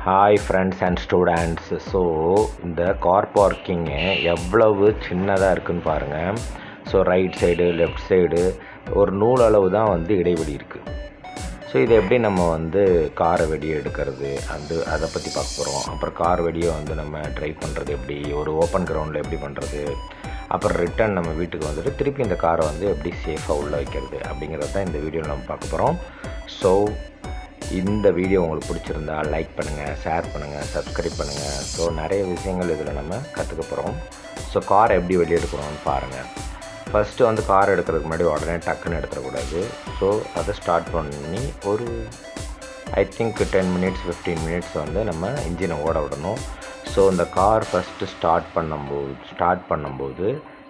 Hi friends and students. So இந்த car parking எவ்வளவு சின்னதாக இருக்குதுன்னு பாருங்கள். So right side left side ஒரு நூல் அளவு தான் இடைவெளி இருக்குது. ஸோ இதை எப்படி நம்ம காரை வெளியே எடுக்கிறது அதை பற்றி பார்க்க போகிறோம். அப்புறம் கார் வெளியே நம்ம ட்ரைவ் பண்ணுறது எப்படி, ஒரு ஓப்பன் கிரவுண்டில் எப்படி பண்ணுறது, அப்புறம் ரிட்டர்ன் நம்ம வீட்டுக்கு வந்துட்டு திருப்பி இந்த காரை எப்படி சேஃபாக உள்ளே வைக்கிறது அப்படிங்கிறது தான் இந்த வீடியோவில் நம்ம பார்க்க போகிறோம். ஸோ இந்த வீடியோ உங்களுக்கு பிடிச்சிருந்தா லைக் பண்ணுங்கள், ஷேர் பண்ணுங்கள், சப்ஸ்கிரைப் பண்ணுங்கள். ஸோ நிறைய விஷயங்கள் இதில் நம்ம கற்றுக்க போகிறோம். ஸோ காரை எப்படி வெளியே எடுக்கிறோம்னு பாருங்கள். ஃபஸ்ட்டு கார் எடுக்கிறதுக்கு முன்னாடி உடனே டக்குன்னு எடுத்துடக்கூடாது. ஸோ அதை ஸ்டார்ட் பண்ணி ஒரு ஐ திங்க் 10 மினிட்ஸ் 15 மினிட்ஸ் நம்ம இன்ஜினை ஓட விடணும். ஸோ இந்த கார் ஃபஸ்ட்டு ஸ்டார்ட் பண்ணும்போது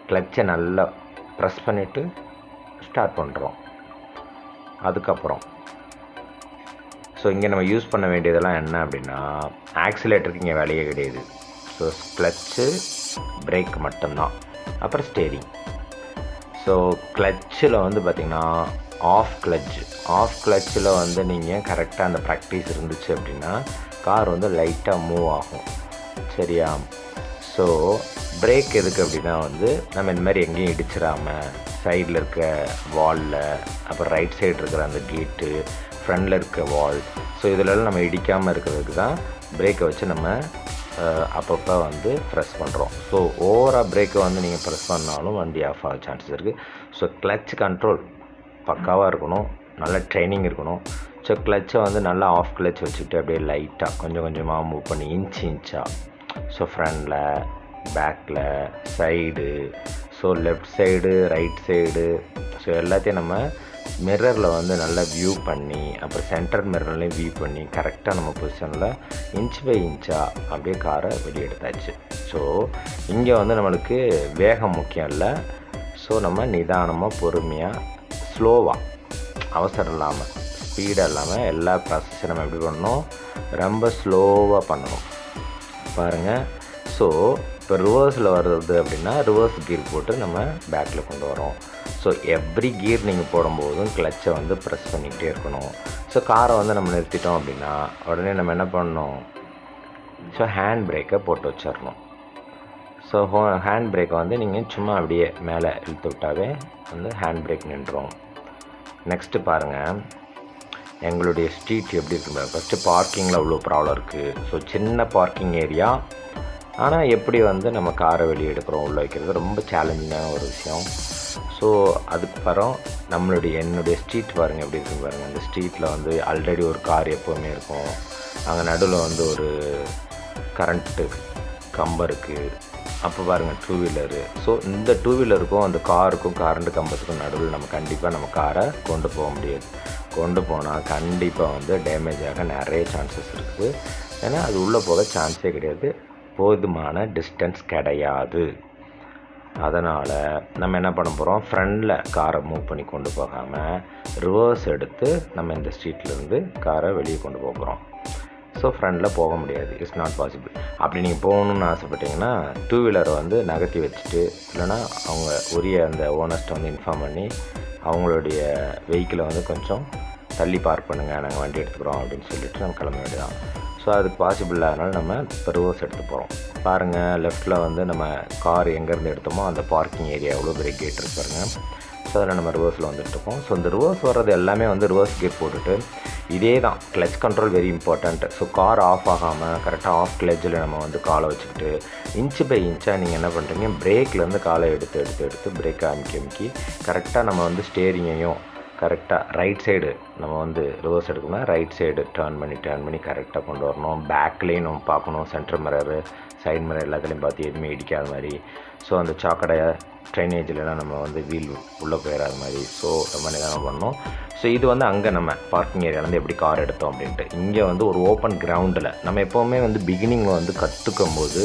கிளச்சை நல்லா ப்ரெஸ் பண்ணிவிட்டு ஸ்டார்ட் பண்ணுறோம். அதுக்கப்புறம் ஸோ இங்கே நம்ம யூஸ் பண்ண வேண்டியதெல்லாம் என்ன அப்படின்னா, ஆக்சிலேட்டருக்கு இங்கே வேலையே கிடையாது. ஸோ கிளச்சு பிரேக் மட்டும்தான், அப்புறம் ஸ்டேரிங். ஸோ கிளச்சில் பார்த்திங்கன்னா ஆஃப் கிளச்சில் நீங்கள் கரெக்டாக அந்த ப்ராக்டிஸ் இருந்துச்சு அப்படின்னா கார் லைட்டாக மூவ் ஆகும். சரியா? ஸோ பிரேக் எதுக்கு அப்படின்னா நம்ம இந்த மாதிரி எங்கேயும் இடிச்சிடாமல் சைடில் இருக்க வாலில், அப்புறம் ரைட் சைடு இருக்கிற அந்த கேட்டு, ஃப்ரண்டில் இருக்க வால், ஸோ இதிலெல்லாம் நம்ம இடிக்காமல் இருக்கிறதுக்கு தான் பிரேக்கை வச்சு நம்ம அப்பப்போ ப்ரெஸ் பண்ணுறோம். ஸோ ஓவராக பிரேக்கை நீங்கள் ப்ரெஸ் பண்ணாலும் வண்டி ஆஃப் ஆக சான்சஸ் இருக்குது. ஸோ கிளச் கண்ட்ரோல் பக்காவாக இருக்கணும், நல்ல ட்ரைனிங் இருக்கணும். ஸோ கிளச்சை நல்லா ஆஃப் கிளச் வச்சுக்கிட்டு அப்படியே லைட்டாக கொஞ்சம் கொஞ்சமாக மூவ் பண்ணி இன்ச்சாக, ஸோ ஃப்ரண்டில், பேக்கில், side, so left side, right side, so எல்லாத்தையும் நம்ம மிரரில் நல்லா வியூ பண்ணி, அப்புறம் சென்டர் மிரர்லையும் வியூ பண்ணி கரெக்டாக நம்ம பொசிஷனில் இன்ச் பை இன்ச்சாக அப்படியே காரை வெளியே எடுத்தாச்சு. ஸோ இங்கே நம்மளுக்கு வேகம் முக்கியம் இல்லை. ஸோ நம்ம நிதானமாக பொறுமையாக ஸ்லோவாக, அவசரம் இல்லாமல், ஸ்பீடாக இல்லாமல் எல்லா ப்ராசஸையும் நம்ம எப்படி பண்ணணும், ரொம்ப ஸ்லோவாக பண்ணணும். பாருங்கள். ஸோ இப்போ ரிவர்ஸில் வருது அப்படின்னா ரிவர்ஸ் கீர் போட்டு நம்ம பேக்கில் கொண்டு வரோம். ஸோ எவ்ரி கியர் நீங்கள் போடும்போதும் கிளச்சை ப்ரெஸ் பண்ணிக்கிட்டே இருக்கணும். ஸோ காரை நம்ம நிறுத்திட்டோம் அப்படின்னா உடனே நம்ம என்ன பண்ணணும், ஸோ ஹேண்ட் பிரேக்கை போட்டு வச்சிடணும். ஸோ ஹேண்ட் பிரேக்கை நீங்கள் சும்மா அப்படியே மேலே இழுத்து விட்டாவே ஹேண்ட் பிரேக் நின்றோம். நெக்ஸ்ட்டு பாருங்கள், எங்களுடைய ஸ்ட்ரீட் எப்படி இருக்குங்க. ஃபஸ்ட்டு பார்க்கிங்கில் அவ்வளோ ப்ராப்ளம் இருக்குது. ஸோ சின்ன பார்க்கிங் ஏரியா, ஆனால் எப்படி நம்ம காரை வெளியே எடுக்கிறோம், உள்ளே வைக்கிறது ரொம்ப சேலஞ்சிங்கான ஒரு விஷயம். ஸோ அதுக்கப்புறம் என்னுடைய ஸ்ட்ரீட் பாருங்கள் எப்படி இருக்குன்னு பாருங்கள். அந்த ஸ்ட்ரீட்டில் ஆல்ரெடி ஒரு கார் எப்போவுமே இருக்கும். அங்கே நடுவில் ஒரு கரண்ட்டு கம்பம் இருக்குது. அப்போ பாருங்கள் டூ வீலரு. ஸோ இந்த டூ வீலருக்கும் அந்த காருக்கும் கரண்ட்டு கம்பத்துக்கும் நடுவில் நம்ம கண்டிப்பாக நம்ம காரை கொண்டு போக முடியாது. கொண்டு போனால் கண்டிப்பாக டேமேஜ் ஆக நிறைய சான்சஸ் இருக்குது. ஏன்னா அது உள்ளே போக சான்ஸே கிடையாது, போதுமான டிஸ்டன்ஸ் கிடையாது. அதனால் நம்ம என்ன பண்ண போகிறோம், ஃப்ரண்டில் காரை மூவ் பண்ணி கொண்டு போகாமல் ரிவர்ஸ் எடுத்து நம்ம இந்த ஸ்ட்ரீட்லேருந்து காரை வெளியே கொண்டு போக போகிறோம். ஸோ ஃப்ரண்டில் போக முடியாது, இட்ஸ் நாட் பாசிபிள். அப்படி நீங்கள் போகணுன்னு ஆசைப்பட்டீங்கன்னா டூ வீலரை நகர்த்தி வச்சுட்டு, இல்லைனா அவங்க உரிய அந்த ஓனர்ஸ்ட்டை இன்ஃபார்ம் பண்ணி அவங்களுடைய வெஹிக்கிளை கொஞ்சம் தள்ளி பார்க் பண்ணுங்கள், நாங்கள் வண்டி எடுத்துக்கிறோம் அப்படின்னு சொல்லிவிட்டு நம்ம கிளம்ப வேண்டியதான். ஸோ அதுக்கு பாசிபிள் இல்லாதனால நம்ம இப்போ ரிவர்ஸ் எடுத்து போகிறோம். பாருங்கள், லெஃப்ட்டில் நம்ம கார் எங்கேருந்து எடுத்தோமோ அந்த பார்க்கிங் ஏரியா எவ்வளோ பெரிய கேட் இருக்கு பாருங்கள். ஸோ அதில் நம்ம ரிவர்ஸில் வந்துட்டுருக்கோம். ஸோ இந்த ரிவர்ஸ் வர்றது எல்லாமே ரிவர்ஸ் கேட் போட்டுட்டு இதே தான் clutch control very important. So car off ஆகாமல் கரெக்டாக ஆஃப் கிளச்சில் நம்ம காலை வச்சுக்கிட்டு இன்ச்சு பை இன்ச்சாக நீங்கள் என்ன பண்ணுறீங்க, பிரேக்லேருந்து காலை எடுத்து பிரேக் அமைக்கி கரெக்டாக நம்ம ஸ்டேரிங்கையும் கரெக்டாக ரைட் சைடு நம்ம ரிவர்ஸ் எடுக்கணும்னா ரைட் சைடு டேர்ன் பண்ணி கரெக்டாக கொண்டு வரணும். பேக்லேயும் நம்ம பார்க்கணும், சென்டர் மிரரு, சைடு மிரர் எல்லாத்துலேயும் பார்த்து எதுவுமே இடிக்காத மாதிரி. ஸோ அந்த சாக்கடை ட்ரைனேஜ்லாம் நம்ம வீல் உள்ளே போயிடாத மாதிரி. ஸோ ரொம்ப நிதானம் பண்ணணும். ஸோ இது அங்கே நம்ம பார்க்கிங் ஏரியாவிலேருந்து எப்படி கார் எடுத்தோம் அப்படின்ட்டு. இங்கே ஒரு ஓப்பன் கிரவுண்டில் நம்ம எப்போவுமே கற்றுக்கும் போது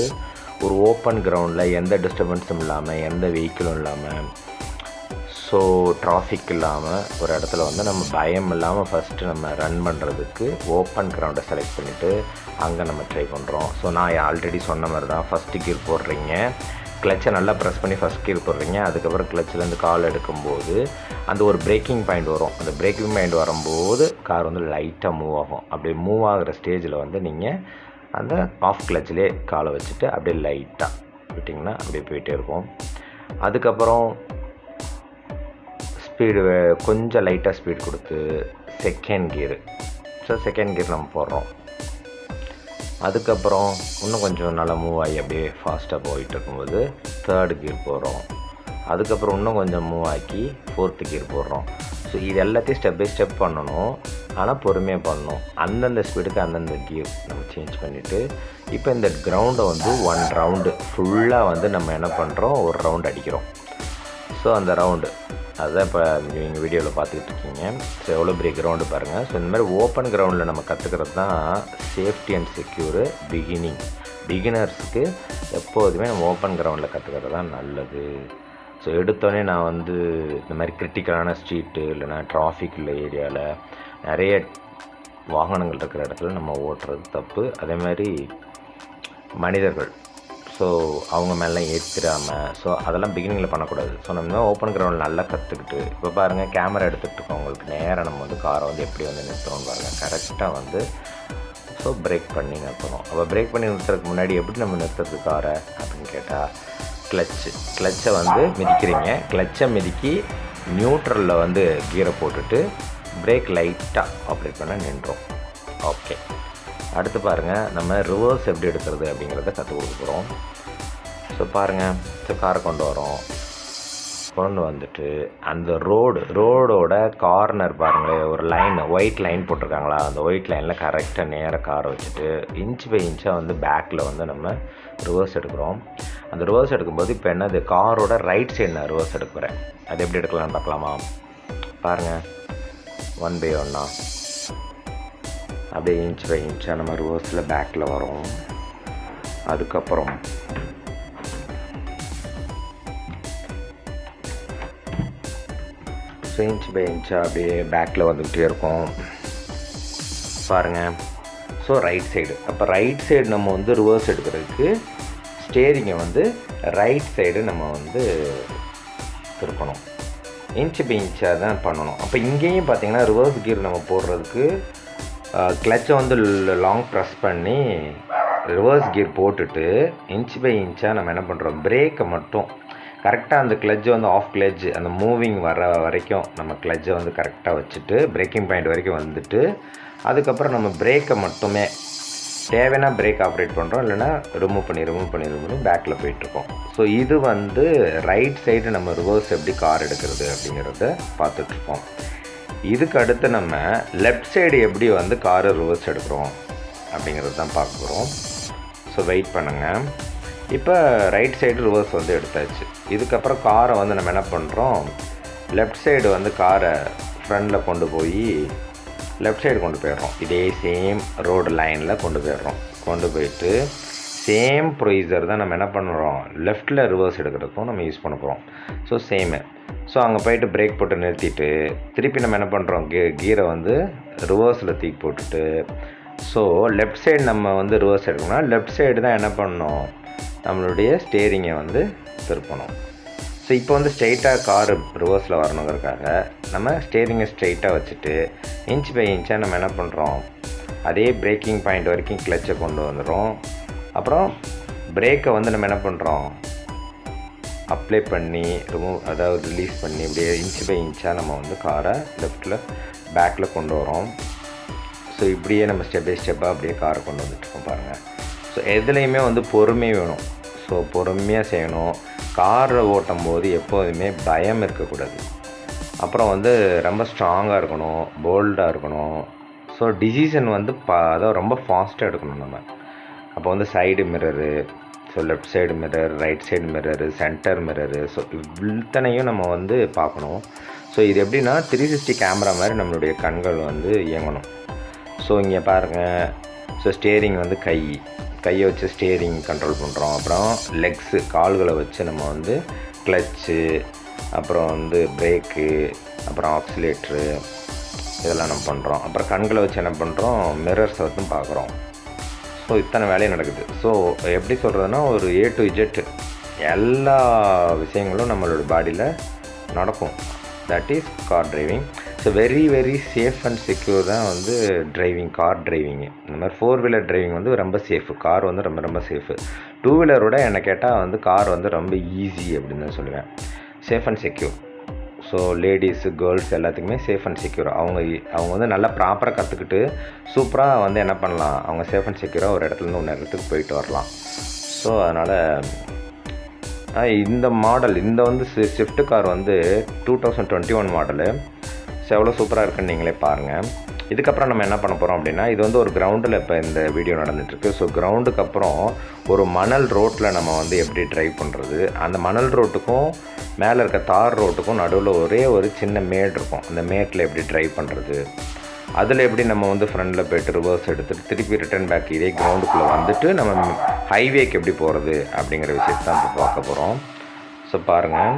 ஒரு ஓப்பன் கிரவுண்டில் எந்த டிஸ்டர்பன்ஸும் இல்லாமல், எந்த வெஹிக்கிளும் இல்லாமல், ஸோ டிராஃபிக் இல்லாமல் ஒரு இடத்துல நம்ம பயம் இல்லாமல் ஃபஸ்ட்டு நம்ம ரன் பண்ணுறதுக்கு ஓப்பன் கிரவுண்டை செலக்ட் பண்ணிவிட்டு அங்கே நம்ம ட்ரை பண்ணுறோம். ஸோ நான் ஆல்ரெடி சொன்ன மாதிரி தான், ஃபஸ்ட்டு கியர் போடுறீங்க, கிளச்சை நல்லா ப்ரெஸ் பண்ணி ஃபஸ்ட் கீர் போடுறீங்க. அதுக்கப்புறம் கிளச்சிலேருந்து கால் எடுக்கும்போது அந்த ஒரு பிரேக்கிங் பாயிண்ட் வரும். அந்த பிரேக்கிங் பாயிண்ட் வரும்போது கார் வந்து லைட்டாக மூவ் ஆகும். அப்படி மூவ் ஆகிற ஸ்டேஜில் வந்து நீங்கள் அந்த ஆஃப் கிளச்சிலே காலை வச்சுட்டு அப்படியே லைட்டாக விட்டிங்கன்னா அப்படியே போயிட்டே இருக்கும். அதுக்கப்புறம் ஸ்பீடு கொஞ்சம் லைட்டாக ஸ்பீட் கொடுத்து second gear. So second gear நம்ம போடுறோம். அதுக்கப்புறம் இன்னும் கொஞ்சம் நல்லா மூவ் ஆகி அப்படியே ஃபாஸ்ட்டாக போயிட்டு இருக்கும்போது தேர்டு கியர் போடுறோம். அதுக்கப்புறம் இன்னும் கொஞ்சம் மூவ் ஆக்கி ஃபோர்த்து கியர் போடுறோம். ஸோ இது எல்லாத்தையும் ஸ்டெப் பை ஸ்டெப் பண்ணணும். ஆனால் பொறுமையாக பண்ணணும். அந்தந்த ஸ்பீடுக்கு அந்தந்த கியர் நம்ம சேஞ்ச் பண்ணிவிட்டு இப்போ இந்த கிரவுண்டை வந்து 1 ரவுண்டு ஃபுல்லாக வந்து நம்ம என்ன பண்ணுறோம், ஒரு ரவுண்டு அடிக்கிறோம். ஸோ அந்த ரவுண்டு அதுதான் இப்போ நீங்கள் வீடியோவில் பார்த்துக்கிட்டு இருக்கீங்க. ஸோ எவ்வளோ பெரிய கிரவுண்டு பாருங்கள். ஸோ இந்த மாதிரி ஓப்பன் கிரவுண்டில் நம்ம கற்றுக்கிறது தான் சேஃப்டி அண்ட் செக்யூரு பிகினர்ஸுக்கு எப்போதுமே நம்ம ஓப்பன் கிரவுண்டில் கற்றுக்கிறது தான் நல்லது. ஸோ எடுத்தோடனே நான் வந்து இந்த மாதிரி கிரிட்டிக்கலான ஸ்ட்ரீட்டு இல்லைனா டிராஃபிக் உள்ள ஏரியாவில் நிறைய வாகனங்கள் இருக்கிற இடத்துல நம்ம ஓட்டுறது தப்பு. அதே மாதிரி மனிதர்கள் ஸோ அவங்க மேலாம் ஏற்றிடாமல் ஸோ அதெல்லாம் பிகினிங்கில் பண்ணக்கூடாது. ஸோ நம்ம ஓப்பன் கிரவுண்டில் நல்லா கற்றுக்கிட்டு இப்போ பாருங்கள் கேமரா எடுத்துகிட்டு இருக்கோம். உங்களுக்கு நேராக நம்ம வந்து காரை வந்து எப்படி வந்து நிறுத்தணும்னு பாருங்கள். கரெக்டாக வந்து ஸோ பிரேக் பண்ணி நிறுத்தணும். அப்போ பிரேக் பண்ணி நிறுத்துறதுக்கு முன்னாடி எப்படி நம்ம நிறுத்துறது காரை அப்படின்னு கேட்டால் கிளச்சை வந்து மிதிக்கிறீங்க. கிளச்சை மிதிக்கி நியூட்ரலில் வந்து கீரை போட்டுட்டு பிரேக் லைட்டாக ஆப்ரேட் பண்ண நின்றோம். ஓகே, அடுத்து பாருங்கள் நம்ம ரிவர்ஸ் எப்படி எடுக்கிறது அப்படிங்கிறத கற்றுக் கொடுக்குறோம். ஸோ பாருங்கள், ஸோ காரை கொண்டு வந்துட்டு அந்த ரோடோட கார்னர் பாருங்களேன், ஒரு லைன் ஒயிட் லைன் போட்டிருக்காங்களா, அந்த ஒயிட் லைனில் கரெக்டாக நேராக காரை வச்சுட்டு இன்ச் பை இன்ச்சாக வந்து பேக்கில் வந்து நம்ம ரிவர்ஸ் எடுக்கிறோம். அந்த ரிவர்ஸ் எடுக்கும்போது இப்போ என்னது காரோட ரைட் சைடு நான் ரிவர்ஸ் எடுக்கிறேன். அது எப்படி எடுக்கலான்னு பார்க்கலாமா? பாருங்கள், 1 by 1 அப்படியே இன்ச் பை இன்ச்சாக நம்ம ரிவர்ஸில் பேக்கில் வரும். அதுக்கப்புறம் ஸோ இன்ச் பை இன்ச்சாக அப்படியே பேக்கில் வந்துக்கிட்டே இருக்கும் பாருங்கள். ஸோ ரைட் சைடு, அப்போ ரைட் சைடு நம்ம வந்து ரிவர்ஸ் எடுக்கிறதுக்கு ஸ்டேரிங்கை வந்து ரைட் சைடு நம்ம வந்து திருப்பணும். இன்ச் பை இன்ச்சாக தான் பண்ணணும். அப்போ இங்கேயும் பார்த்திங்கன்னா ரிவர்ஸ் கியர் நம்ம போடுறதுக்கு கிளச்சை வந்து லாங் ப்ரெஸ் பண்ணி ரிவர்ஸ் கியர் போட்டுட்டு இன்ச் பை இன்ச்சாக நம்ம என்ன பண்ணுறோம், பிரேக்கை மட்டும் கரெக்டாக அந்த கிளட்சை வந்து ஆஃப் கிளட்ஜ் அந்த மூவிங் வர வரைக்கும் நம்ம கிளட்சை வந்து கரெக்டாக வச்சுட்டு பிரேக்கிங் பாயிண்ட் வரைக்கும் வந்துட்டு அதுக்கப்புறம் நம்ம பிரேக்கை மட்டுமே தேவைன்னா பிரேக் ஆப்ரேட் பண்ணுறோம், இல்லைனா ரிமூவ் பண்ணி பேக்கில் போயிட்டுருக்கோம். ஸோ இது வந்து ரைட் சைடு நம்ம ரிவர்ஸ் எப்படி கார் எடுக்கிறது அப்படிங்கிறத பார்த்துட்ருக்கோம். இதுக்கு அடுத்து நம்ம லெஃப்ட் சைடு எப்படி வந்து காரை ரிவர்ஸ் எடுக்கிறோம் அப்படிங்கிறது தான் பார்க்க போகிறோம். ஸோ வெயிட் பண்ணுங்கள். இப்போ ரைட் சைடு ரிவர்ஸ் வந்து எடுத்தாச்சு. இதுக்கப்புறம் காரை வந்து நம்ம என்ன பண்ணுறோம், லெஃப்ட் சைடு வந்து காரை ஃப்ரண்டில் கொண்டு லெஃப்ட் சைடு கொண்டு போயிடுறோம். இதே சேம் ரோடு லைனில் கொண்டு போயிட்டு சேம் ப்ரொசீஜர் தான் நம்ம என்ன பண்ணுறோம், லெஃப்ட்டில் ரிவர்ஸ் எடுக்கிறதுக்கும் நம்ம யூஸ் பண்ண போகிறோம். ஸோ சேமு. ஸோ அங்கே போய்ட்டு பிரேக் போட்டு நிறுத்திட்டு திருப்பி நம்ம என்ன பண்ணுறோம், கீரை வந்து ரிவர்ஸில் தூக்கி போட்டுட்டு ஸோ லெஃப்ட் சைடு நம்ம வந்து ரிவர்ஸ் எடுக்கணும்னா லெஃப்ட் சைடு தான் என்ன பண்ணணும், நம்மளுடைய ஸ்டேரிங்கை வந்து திருப்பணும். ஸோ இப்போ வந்து ஸ்ட்ரெயிட்டாக காரு ரிவர்ஸில் வரணுங்கிறதுக்காக நம்ம ஸ்டேரிங்கை ஸ்ட்ரெயிட்டாக வச்சுட்டு இன்ச் பை இன்ச்சாக நம்ம என்ன பண்ணுறோம், அதே பிரேக்கிங் பாயிண்ட் வரைக்கும் கிளச்சை கொண்டு வந்துடும். அப்புறம் பிரேக்கை வந்து நம்ம என்ன பண்ணுறோம், அப்ளை பண்ணி அதாவது ரிலீஸ் பண்ணி இப்படியே இன்ச் பை இன்ச்சாக நம்ம வந்து காரை லெஃப்ட்டில் பேக்கில் கொண்டு வரோம். ஸோ இப்படியே நம்ம ஸ்டெப் பை ஸ்டெப்பாக அப்படியே காரை கொண்டு வந்துட்டுருக்கோம் பாருங்கள். ஸோ எதுலேயுமே வந்து பொறுமை வேணும். ஸோ பொறுமையாக செய்யணும். காரை ஓட்டும் போது எப்போதுமே பயம் இருக்கக்கூடாது. அப்புறம் வந்து ரொம்ப ஸ்ட்ராங்காக இருக்கணும், போல்டாக இருக்கணும். ஸோ டிசிஷன் வந்து அதாவது ரொம்ப ஃபாஸ்ட்டாக எடுக்கணும் நம்ம. அப்போ வந்து side mirror, so left side mirror, right side mirror, centre mirror, so இத்தனையும் நம்ம வந்து பார்க்கணும். ஸோ இது எப்படின்னா 360 கேமரா மாதிரி நம்மளுடைய கண்கள் வந்து இயங்கணும். ஸோ இங்கே பாருங்கள், ஸோ ஸ்டேரிங் வந்து கையை வச்சு ஸ்டேரிங் கண்ட்ரோல் பண்ணுறோம். அப்புறம் லெக்ஸு கால்களை வச்சு நம்ம வந்து கிளச்சு, அப்புறம் வந்து பிரேக்கு, அப்புறம் ஆக்சிலேட்ரு இதெல்லாம் நம்ம பண்ணுறோம். அப்புறம் கண்களை வச்சு என்ன பண்ணுறோம், மிரர்ஸை வந்து பார்க்குறோம். ஸோ இத்தனை வேலையும் நடக்குது. ஸோ எப்படி சொல்கிறதுனா ஒரு A to Z எல்லா விஷயங்களும் நம்மளோட பாடியில் நடக்கும். That his car driving. So very very safe and secure தான் வந்து கார் டிரைவிங்கு. இந்த மாதிரி 4 வீலர் டிரைவிங் வந்து ரொம்ப சேஃபு, கார் வந்து ரொம்ப ரொம்ப சேஃபு. 2 வீலரோட என்னை கேட்டால் வந்து கார் வந்து ரொம்ப ஈஸி அப்படின்னு தான் சொல்லுவேன். Safe and secure. So ladies girls எல்லாத்துக்குமே சேஃப் அண்ட் செக்யூர். அவங்க வந்து நல்லா ப்ராப்பராக கற்றுக்கிட்டு சூப்பராக வந்து என்ன பண்ணலாம், அவங்க சேஃப் அண்ட் செக்யூராக ஒரு இடத்துலேருந்து இன்னொரு இடத்துக்கு போயிட்டு வரலாம். ஸோ அதனால் இந்த மாடல், இந்த வந்து ஸ்விஃப்ட் கார் வந்து 2021 மாடலு. ஸோ எவ்வளோ சூப்பராக இருக்குன்னு நீங்களே பாருங்கள். இதுக்கப்புறம் நம்ம என்ன பண்ண போகிறோம் அப்படின்னா, இது வந்து ஒரு கிரவுண்டில் இப்போ இந்த வீடியோ நடந்துகிட்ருக்கு. ஸோ கிரவுண்டுக்கு அப்புறம் ஒரு மணல் ரோட்டில் நம்ம வந்து எப்படி ட்ரைவ் பண்ணுறது, அந்த மணல் ரோட்டுக்கும் மேலே இருக்க தார் ரோட்டுக்கும் நடுவில் ஒரே ஒரு சின்ன மேடு இருக்கும். அந்த மேட்டில் எப்படி ட்ரைவ் பண்ணுறது, அதில் எப்படி நம்ம வந்து ஃப்ரண்டில் போய்ட்டு ரிவர்ஸ் எடுத்துகிட்டு திருப்பி ரிட்டர்ன் பேக் இதே கிரவுண்டுக்குள்ளே வந்துட்டு நம்ம ஹைவேக்கு எப்படி போகிறது அப்படிங்கிற விஷயத்தை தான் இப்போ பார்க்க போகிறோம். ஸோ பாருங்கள்.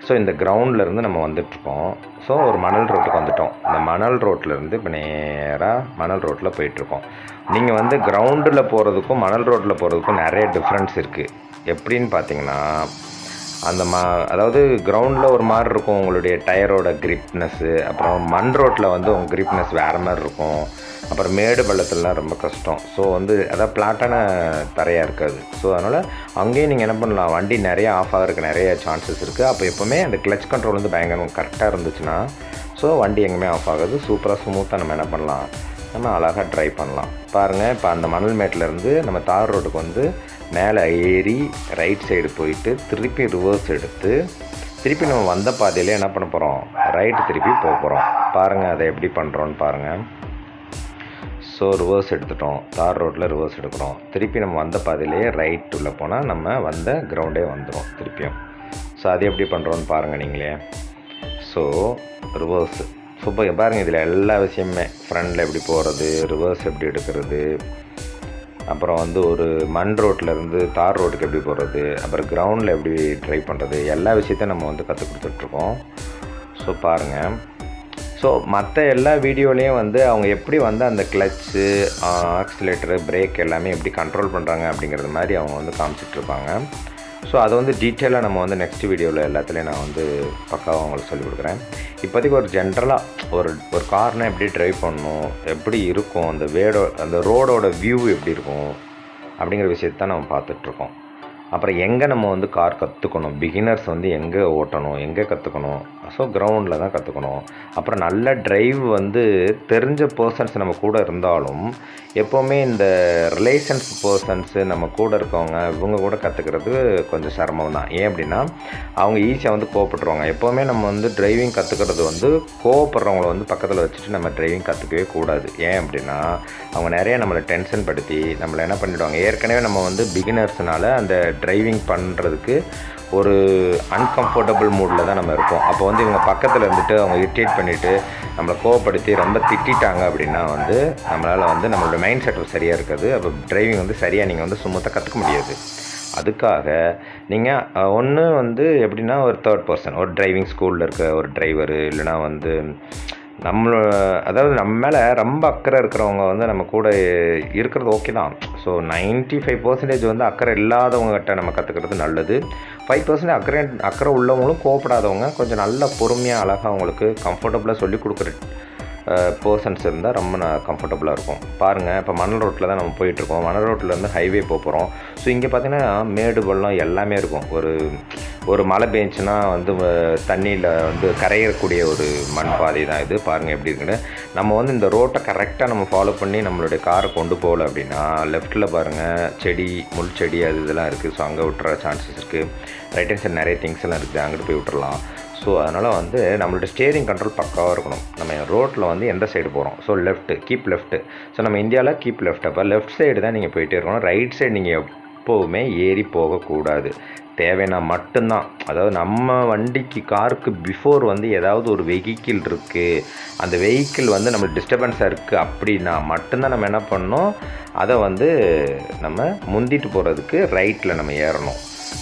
ஸோ இந்த கிரவுண்ட்லேருந்து நம்ம வந்துட்ருக்கோம். ஸோ ஒரு மணல் ரோட்டுக்கு வந்துவிட்டோம். இந்த மணல் ரோட்லேருந்து இப்போ நேராக மணல் ரோட்டில் போயிட்டுருக்கோம். நீங்கள் வந்து கிரவுண்டில் போகிறதுக்கும் மணல் ரோட்டில் போகிறதுக்கும் நிறைய டிஃப்ரென்ஸ் இருக்குது. எப்படின்னு பார்த்தீங்கன்னா, அந்த அதாவது கிரவுண்டில் ஒரு மாதிரி இருக்கும் உங்களுடைய டயரோட கிரிப்னஸ்ஸு, அப்புறம் மண் ரோட்டில் வந்து உங்கள் கிரிப்னஸ் வேறு மாதிரி இருக்கும். அப்புறம் மேடு பள்ளத்துலலாம் ரொம்ப கஷ்டம். ஸோ வந்து அதாவது பிளாட்டான தரையாக இருக்காது. ஸோ அதனால் அங்கேயும் நீங்கள் என்ன பண்ணலாம், வண்டி நிறையா ஆஃப் ஆகிறதுக்கு நிறைய சான்சஸ் இருக்குது. அப்போ எப்போவுமே அந்த கிளச் கண்ட்ரோல் வந்து பயங்கரம் கரெக்டாக இருந்துச்சுன்னா ஸோ வண்டி எங்கேயுமே ஆஃப் ஆகாது. சூப்பராக ஸ்மூத்தாக நம்ம என்ன பண்ணலாம், நம்ம அழகாக ட்ரைவ் பண்ணலாம். பாருங்கள், இப்போ அந்த மணல் மேட்டிலேருந்து நம்ம தார் ரோட்டுக்கு வந்து மேலே ஏறி ரைட் சைடு போயிட்டு திருப்பி ரிவர்ஸ் எடுத்து திருப்பி நம்ம வந்த பாதையிலே என்ன பண்ண போகிறோம், ரைட்டு திருப்பி போக போகிறோம். பாருங்கள் அதை எப்படி பண்ணுறோன்னு பாருங்கள். ஸோ ரிவர்ஸ் எடுத்துட்டோம், தார் ரோட்டில் ரிவர்ஸ் எடுக்கிறோம். திருப்பி நம்ம வந்த பாதையிலே ரைட் உள்ளே போனால் நம்ம வந்த கிரவுண்டே வந்துடும் திருப்பியும். ஸோ அது எப்படி பண்ணுறோன்னு பாருங்கள் நீங்களே. So reverse super. பாருங்கள், இதில் எல்லா விஷயமுமே ஃப்ரண்டில் எப்படி போகிறது, ரிவர்ஸ் எப்படி எடுக்கிறது, அப்புறம் வந்து ஒரு மண் ரோட்லேருந்து தார் ரோட்டுக்கு எப்படி போகிறது, அப்புறம் கிரவுண்டில் எப்படி ட்ரை பண்ணுறது, எல்லா விஷயத்தையும் நம்ம வந்து கற்றுக் கொடுத்துட்ருக்கோம். ஸோ பாருங்கள். ஸோ மற்ற எல்லா வீடியோலேயும் வந்து அவங்க எப்படி வந்து அந்த கிளச்சு, ஆக்சிலேட்டரு, பிரேக் எல்லாமே எப்படி கண்ட்ரோல் பண்ணுறாங்க அப்படிங்கிறது மாதிரி அவங்க வந்து காமிச்சிட்ருப்பாங்க. ஸோ அதை வந்து டீட்டெயிலாக நம்ம வந்து நெக்ஸ்ட் வீடியோவில் எல்லாத்துலேயும் நான் வந்து பக்காவாக அவங்களுக்கு சொல்லிக் கொடுக்குறேன். இப்போதைக்கு ஒரு ஜென்ரலாக ஒரு கார்னால் எப்படி ட்ரைவ் பண்ணணும், எப்படி இருக்கும், அந்த ரோடோட வியூ எப்படி இருக்கும் அப்படிங்கிற விஷயத்தை தான் நம்ம பார்த்துட்ருக்கோம். அப்புறம் எங்கே நம்ம வந்து கார் கற்றுக்கணும், பிகினர்ஸ் வந்து எங்கே ஓட்டணும், எங்கே கற்றுக்கணும், ஸோ கிரவுண்டில் தான் கற்றுக்கணும். அப்புறம் நல்ல டிரைவ் வந்து தெரிஞ்ச பர்சன்ஸ் நம்ம கூட இருந்தாலும் எப்போவுமே இந்த ரிலேஷன்ஸ் பர்சன்ஸு நம்ம கூட இருக்கவங்க இவங்க கூட கற்றுக்கிறது கொஞ்சம் சிரமம் தான். ஏன் அப்படின்னா அவங்க ஈஸியாக வந்து கோவப்பட்டுருவாங்க. எப்போவுமே நம்ம வந்து டிரைவிங் கற்றுக்கிறது வந்து கோவப்படுறவங்கள வந்து பக்கத்தில் வச்சுட்டு நம்ம டிரைவிங் கற்றுக்கவே கூடாது. ஏன் அப்படின்னா அவங்க நிறைய நம்மளை டென்ஷன் படுத்தி நம்மளை என்ன பண்ணிவிடுவாங்க. ஏற்கனவே நம்ம வந்து பிகினர்ஸ்னால அந்த டிரைவிங் பண்ணுறதுக்கு ஒரு அன்கம்ஃபர்டபுள் மூடில் தான் நம்ம இருப்போம். அப்போ வந்து இவங்க பக்கத்தில் இருந்துட்டு அவங்க இரிட்டேட் பண்ணிவிட்டு நம்மளை கோவப்படுத்தி ரொம்ப திட்டாங்க அப்படின்னா வந்து நம்மளால் வந்து நம்மளோட மைண்ட் செட் சரியாக இருக்காது. அப்போ டிரைவிங் வந்து சரியாக நீங்கள் வந்து சுமூத்தாக கற்றுக்க முடியாது. அதுக்காக நீங்கள் ஒன்று வந்து எப்படின்னா ஒரு தேர்ட் பர்சன், ஒரு டிரைவிங் ஸ்கூலில் இருக்க ஒரு டிரைவரு, இல்லைனா வந்து அதாவது நம்ம மேலே ரொம்ப அக்கறை இருக்கிறவங்க வந்து நம்ம கூட இருக்கிறது ஓகே தான். ஸோ 95% வந்து அக்கறை இல்லாதவங்ககிட்ட நம்ம கற்றுக்கிறது நல்லது. 5% அக்கறை உள்ளவங்களும் கோவப்படாதவங்க கொஞ்சம் நல்ல பொறுமையாக அழகாக அவங்களுக்கு கம்ஃபர்டபுளாக சொல்லி கொடுக்குற பர்சன்ஸ் இருந்தால் ரொம்ப கம்ஃபர்டபுளாக இருக்கும். பாருங்கள், இப்போ மணல் ரோட்டில் தான் நம்ம போயிட்டுருக்கோம். மணல் ரோட்டிலேருந்து ஹைவே போகிறோம். ஸோ இங்கே பார்த்திங்கன்னா மேடு பள்ளம் எல்லாமே இருக்கும். ஒரு மழை பெஞ்சுன்னா வந்து தண்ணியில் வந்து கரையக்கூடிய ஒரு மண் பாதை தான் இது. பாருங்கள் எப்படி இருக்குன்னு. நம்ம வந்து இந்த ரோட்டை கரெக்டாக நம்ம ஃபாலோ பண்ணி நம்மளுடைய காரை கொண்டு போகல அப்படின்னா லெஃப்ட்டில் பாருங்கள் முள் செடி அது இதெல்லாம் இருக்குது. ஸோ அங்கே விட்டுற சான்சஸ் இருக்குது. ரைட் ஹேண்ட் சைடு நிறைய திங்ஸ் எல்லாம் இருக்குது, அங்கிட்டு போய் விட்டுறலாம். ஸோ அதனால் வந்து நம்மளோட ஸ்டியரிங் கண்ட்ரோல் பக்காவாக இருக்கணும். நம்ம ரோட்டில் வந்து எந்த சைடு போகிறோம், ஸோ கீப் லெஃப்ட்டு. ஸோ நம்ம இந்தியாவில் கீப் லெஃப்ட். அப்போ லெஃப்ட் சைடு தான் நீங்கள் போயிட்டே இருக்கணும். ரைட் சைடு நீங்கள் எப்போவுமே ஏறி போகக்கூடாது. தேவைன்னா மட்டும்தான். அதாவது நம்ம வண்டிக்கு காருக்கு பிஃபோர் வந்து ஏதாவது ஒரு வெஹிக்கிள் இருக்குது, அந்த வெஹிக்கிள் வந்து நம்ம டிஸ்டர்பன்ஸாக இருக்குது அப்படின்னா மட்டும்தான் நம்ம என்ன பண்ணணும், அதை வந்து நம்ம முந்திட்டு போகிறதுக்கு ரைட்டில் நம்ம ஏறணும்.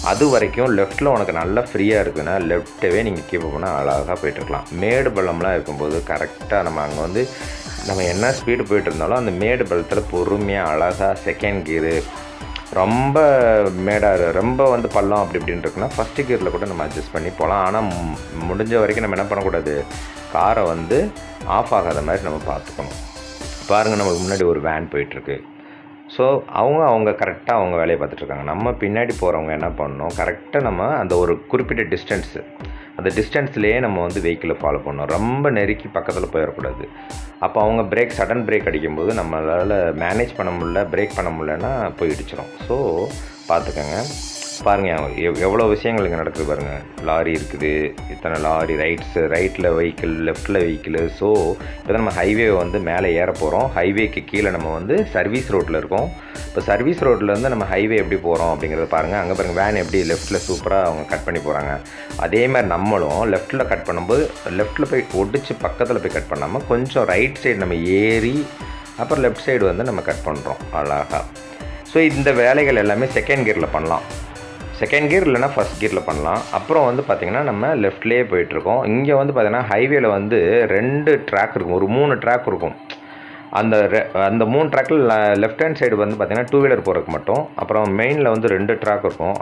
அது வரைக்கும் லெஃப்ட்டில் உனக்கு நல்லா ஃப்ரீயாக இருக்குன்னா லெஃப்ட்டவே நீங்கள் கீப் பண்ணால் அழகாக போய்ட்டுருக்கலாம். மேடு பள்ளம்லாம் இருக்கும்போது கரெக்டாக நம்ம அங்கே வந்து நம்ம என்ன ஸ்பீடு போய்ட்டு இருந்தாலும் அந்த மேடு பள்ளத்தில் பொறுமையாக அழகாக செகண்ட் கியரு ரொம்ப மேடாக ரொம்ப வந்து பள்ளம் அப்படி இப்படின்னு இருக்குன்னா ஃபஸ்ட்டு கியரில் கூட நம்ம அட்ஜஸ்ட் பண்ணி போகலாம். ஆனால் முடிஞ்ச வரைக்கும் நம்ம என்ன பண்ணக்கூடாது, காரை வந்து ஆஃப் ஆகாத மாதிரி நம்ம பார்த்துக்கணும். பாருங்கள், நமக்கு முன்னாடி ஒரு வேன் போயிட்டுருக்கு. ஸோ அவங்க கரெக்டாக அவங்க வேலையை பார்த்துட்ருக்காங்க. நம்ம பின்னாடி போகிறவங்க என்ன பண்ணணும், கரெக்டாக நம்ம அந்த ஒரு குறிப்பிட்ட டிஸ்டன்ஸு, அந்த டிஸ்டன்ஸ்லேயே நம்ம வந்து வெஹிக்கிளை ஃபாலோ பண்ணணும். ரொம்ப நெருக்கி பக்கத்தில் போயிடக்கூடாது. அப்போ அவங்க சடன் பிரேக் அடிக்கும்போது நம்மளால் மேனேஜ் பண்ண முடியல, பிரேக் பண்ண முடியலன்னா போய் இடிச்சிடும். ஸோ பார்த்துக்கோங்க. பாருங்கள், எவ்வளோ விஷயங்கள் இங்கே நடக்குது பாருங்கள். லாரி இருக்குது, இத்தனை லாரி, ரைட்டில் வெஹிக்கிள், லெஃப்ட்டில் வெஹிக்கிள். ஸோ இப்போ தான் நம்ம ஹைவே வந்து மேலே ஏற போகிறோம். ஹைவேக்கு கீழே நம்ம வந்து சர்வீஸ் ரோட்டில் இருக்கோம். இப்போ சர்வீஸ் ரோட்லேருந்து நம்ம ஹைவே எப்படி போகிறோம் அப்படிங்கிறத பாருங்கள். அங்கே பாருங்கள், வேன் எப்படி லெஃப்ட்டில் சூப்பராக அவங்க கட் பண்ணி போகிறாங்க. அதே மாதிரி நம்மளும் லெஃப்ட்டில் கட் பண்ணும்போது லெஃப்ட்டில் போய் ஒடிச்சு பக்கத்தில் போய் கட் பண்ணாமல் கொஞ்சம் ரைட் சைடு நம்ம ஏறி அப்புறம் லெஃப்ட் சைடு வந்து நம்ம கட் பண்ணுறோம் அழகாக. ஸோ இந்த வேலைகள் எல்லாமே செகண்ட் கியரில் பண்ணலாம். செகண்ட் கியர் இல்லைனா ஃபஸ்ட் கியரில் பண்ணலாம். அப்புறம் வந்து பார்த்திங்கன்னா நம்ம லெஃப்ட்லேயே போயிட்டுருக்கோம். இங்கே வந்து பார்த்திங்கன்னா ஹைவேல வந்து 2 ட்ராக் இருக்கும், ஒரு 3 ட்ராக் இருக்கும். அந்த 3 ட்ராக்கில் லெஃப்ட் ஹேண்ட் சைடு வந்து பார்த்திங்கன்னா 2 வீலர் போகிறதுக்கு மட்டும், அப்புறம் மெயினில் வந்து 2 ட்ராக் இருக்கும்.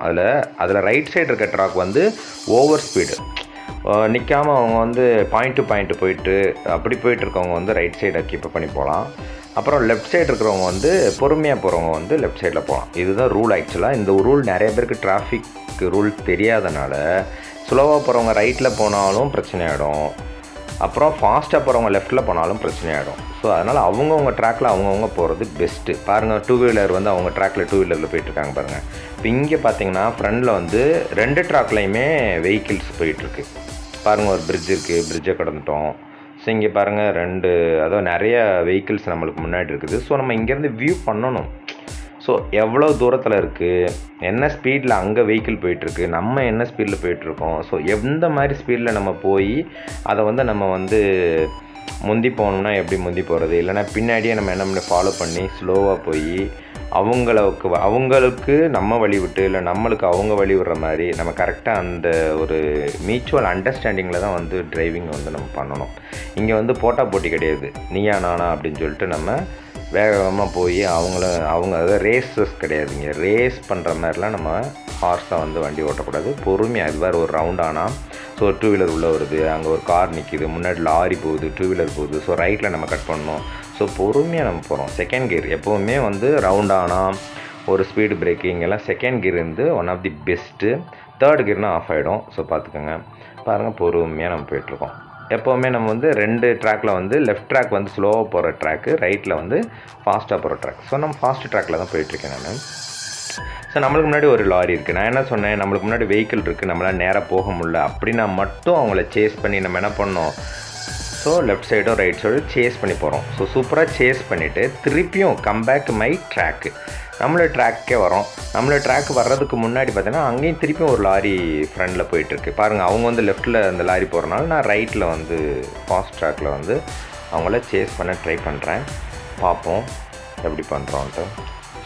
அதில் ரைட் சைடு இருக்க ட்ராக் வந்து ஓவர் ஸ்பீடு நிற்காமல் அவங்க வந்து பாயிண்ட் டு பாயிண்ட் போயிட்டு அப்படி போயிட்டுருக்கவங்க வந்து ரைட் சைடை கீப் பண்ணி போகலாம். அப்புறம் லெஃப்ட் சைடு இருக்கிறவங்க வந்து பொறுமையாக போகிறவங்க வந்து லெஃப்ட் சைடில் போகலாம். இதுதான் ரூல். ஆக்சுவலாக இந்த ரூல் நிறைய பேருக்கு டிராஃபிக் ரூல் தெரியாதனால ஸ்லோவாக போகிறவங்க ரைட்டில் போனாலும் பிரச்சனையாயிடும், அப்புறம் ஃபாஸ்ட்டாக போகிறவங்க லெஃப்ட்டில் போனாலும் பிரச்சனையாயிடும். ஸோ அதனால் அவங்கவுங்க ட்ராக்கில் அவங்கவுங்க போகிறது பெஸ்ட்டு. பாருங்கள், 2 வீலர் வந்து அவங்க ட்ராக்கில் 2 வீலரில் போயிட்டுருக்காங்க பாருங்கள். இப்போ இங்கே பார்த்தீங்கன்னா ஃப்ரண்டில் வந்து 2 ட்ராக்லையுமே வெஹிக்கிள்ஸ் போயிட்டுருக்கு. பாருங்கள், ஒரு பிரிட்ஜ் இருக்குது, பிரிட்ஜை கடந்துட்டோம். ஸோ இங்கே பாருங்கள், 2 அதாவது நிறைய வெஹிக்கிள்ஸ் நம்மளுக்கு முன்னாடி இருக்குது. ஸோ நம்ம இங்கேருந்து வியூ பண்ணணும். ஸோ எவ்வளோ தூரத்தில் இருக்குது, என்ன ஸ்பீடில் அங்கே வெஹிக்கிள் போயிட்டுருக்கு, நம்ம என்ன ஸ்பீடில் போயிட்டுருக்கோம், ஸோ எந்த மாதிரி ஸ்பீடில் நம்ம போய் அதை வந்து நம்ம வந்து முந்தி போகணுன்னா எப்படி முந்தி போகிறது, இல்லைனா பின்னாடியே நம்ம என்ன பண்ணி ஃபாலோ பண்ணி ஸ்லோவாக போய் அவங்களுக்கு நம்ம வழி விட்டு இல்லை நம்மளுக்கு அவங்க வழி விடுற மாதிரி நம்ம கரெக்டாக அந்த ஒரு மியூச்சுவல் அண்டர்ஸ்டாண்டிங்கில் தான் வந்து டிரைவிங் வந்து நம்ம பண்ணணும். இங்கே வந்து போட்டி கிடையாது, நீயா நானா அப்படின்னு சொல்லிட்டு நம்ம வேகமாக போய் அவங்க அதாவது ரேஸஸ் கிடையாதுங்க. ரேஸ் பண்ணுற மாதிரிலாம் நம்ம ஃபாஸ்ட்டாக வந்து வண்டி ஓட்டக்கூடாது. பொறுமையாக இது வேறு ஒரு ரவுண்டானா. ஸோ ஒரு 2 வீலர் உள்ளே வருது, அங்கே ஒரு கார் நிற்கிது, முன்னாடி லாரி போகுது, 2 வீலர் போகுது. ஸோ ரைட்டில் நம்ம கட் பண்ணணும். ஸோ பொறுமையாக நம்ம போகிறோம். செகண்ட் கியர் எப்போவுமே வந்து ரவுண்டானா, ஒரு ஸ்பீடு பிரேக்கிங் எல்லாம் செகண்ட் கியர் வந்து one of the best. Third கியர்னால் ஆஃப் ஆகிடும். ஸோ பார்த்துக்கோங்க. பாருங்கள், பொறுமையாக நம்ம போய்ட்டுருக்கோம். எப்போவுமே நம்ம வந்து 2 ட்ராக்கில் வந்து லெஃப்ட் ட்ராக் வந்து ஸ்லோவாக போகிற ட்ராக்கு, ரைட்டில் வந்து ஃபாஸ்ட்டாக போகிற ட்ராக். ஸோ நம்ம ஃபாஸ்ட் ட்ராக்கில் தான் போயிட்டுருக்கேன் நான். ஸோ நம்மளுக்கு முன்னாடி ஒரு லாரி இருக்குது. நான் என்ன சொன்னேன், நம்மளுக்கு முன்னாடி வெஹிக்கிள் இருக்குது, நம்மளால் நேராக போக முடியல அப்படின்னா மட்டும் அவங்கள சேஸ் பண்ணி நம்ம என்ன பண்ணோம், ஸோ லெஃப்ட் சைடோ ரைட் சைடோ சேஸ் பண்ணி போகிறோம். ஸோ சூப்பராக சேஸ் பண்ணிவிட்டு திருப்பியும் கம்பேக் மை ட்ராக்கு, நம்மளோட ட்ராக்கே வரோம். நம்மளோட ட்ராக் வர்றதுக்கு முன்னாடி பார்த்தீங்கன்னா அங்கேயும் திருப்பியும் ஒரு லாரி ஃப்ரண்டில் போயிட்டுருக்கு. பாருங்கள், அவங்க வந்து லெஃப்ட்டில் அந்த லாரி போகிறனால நான் ரைட்டில் வந்து ஃபாஸ்ட் ட்ராக்கில் வந்து அவங்கள சேஸ் பண்ண ட்ரை பண்ணுறேன். பார்ப்போம் எப்படி பண்ணுறோன்ட்டு.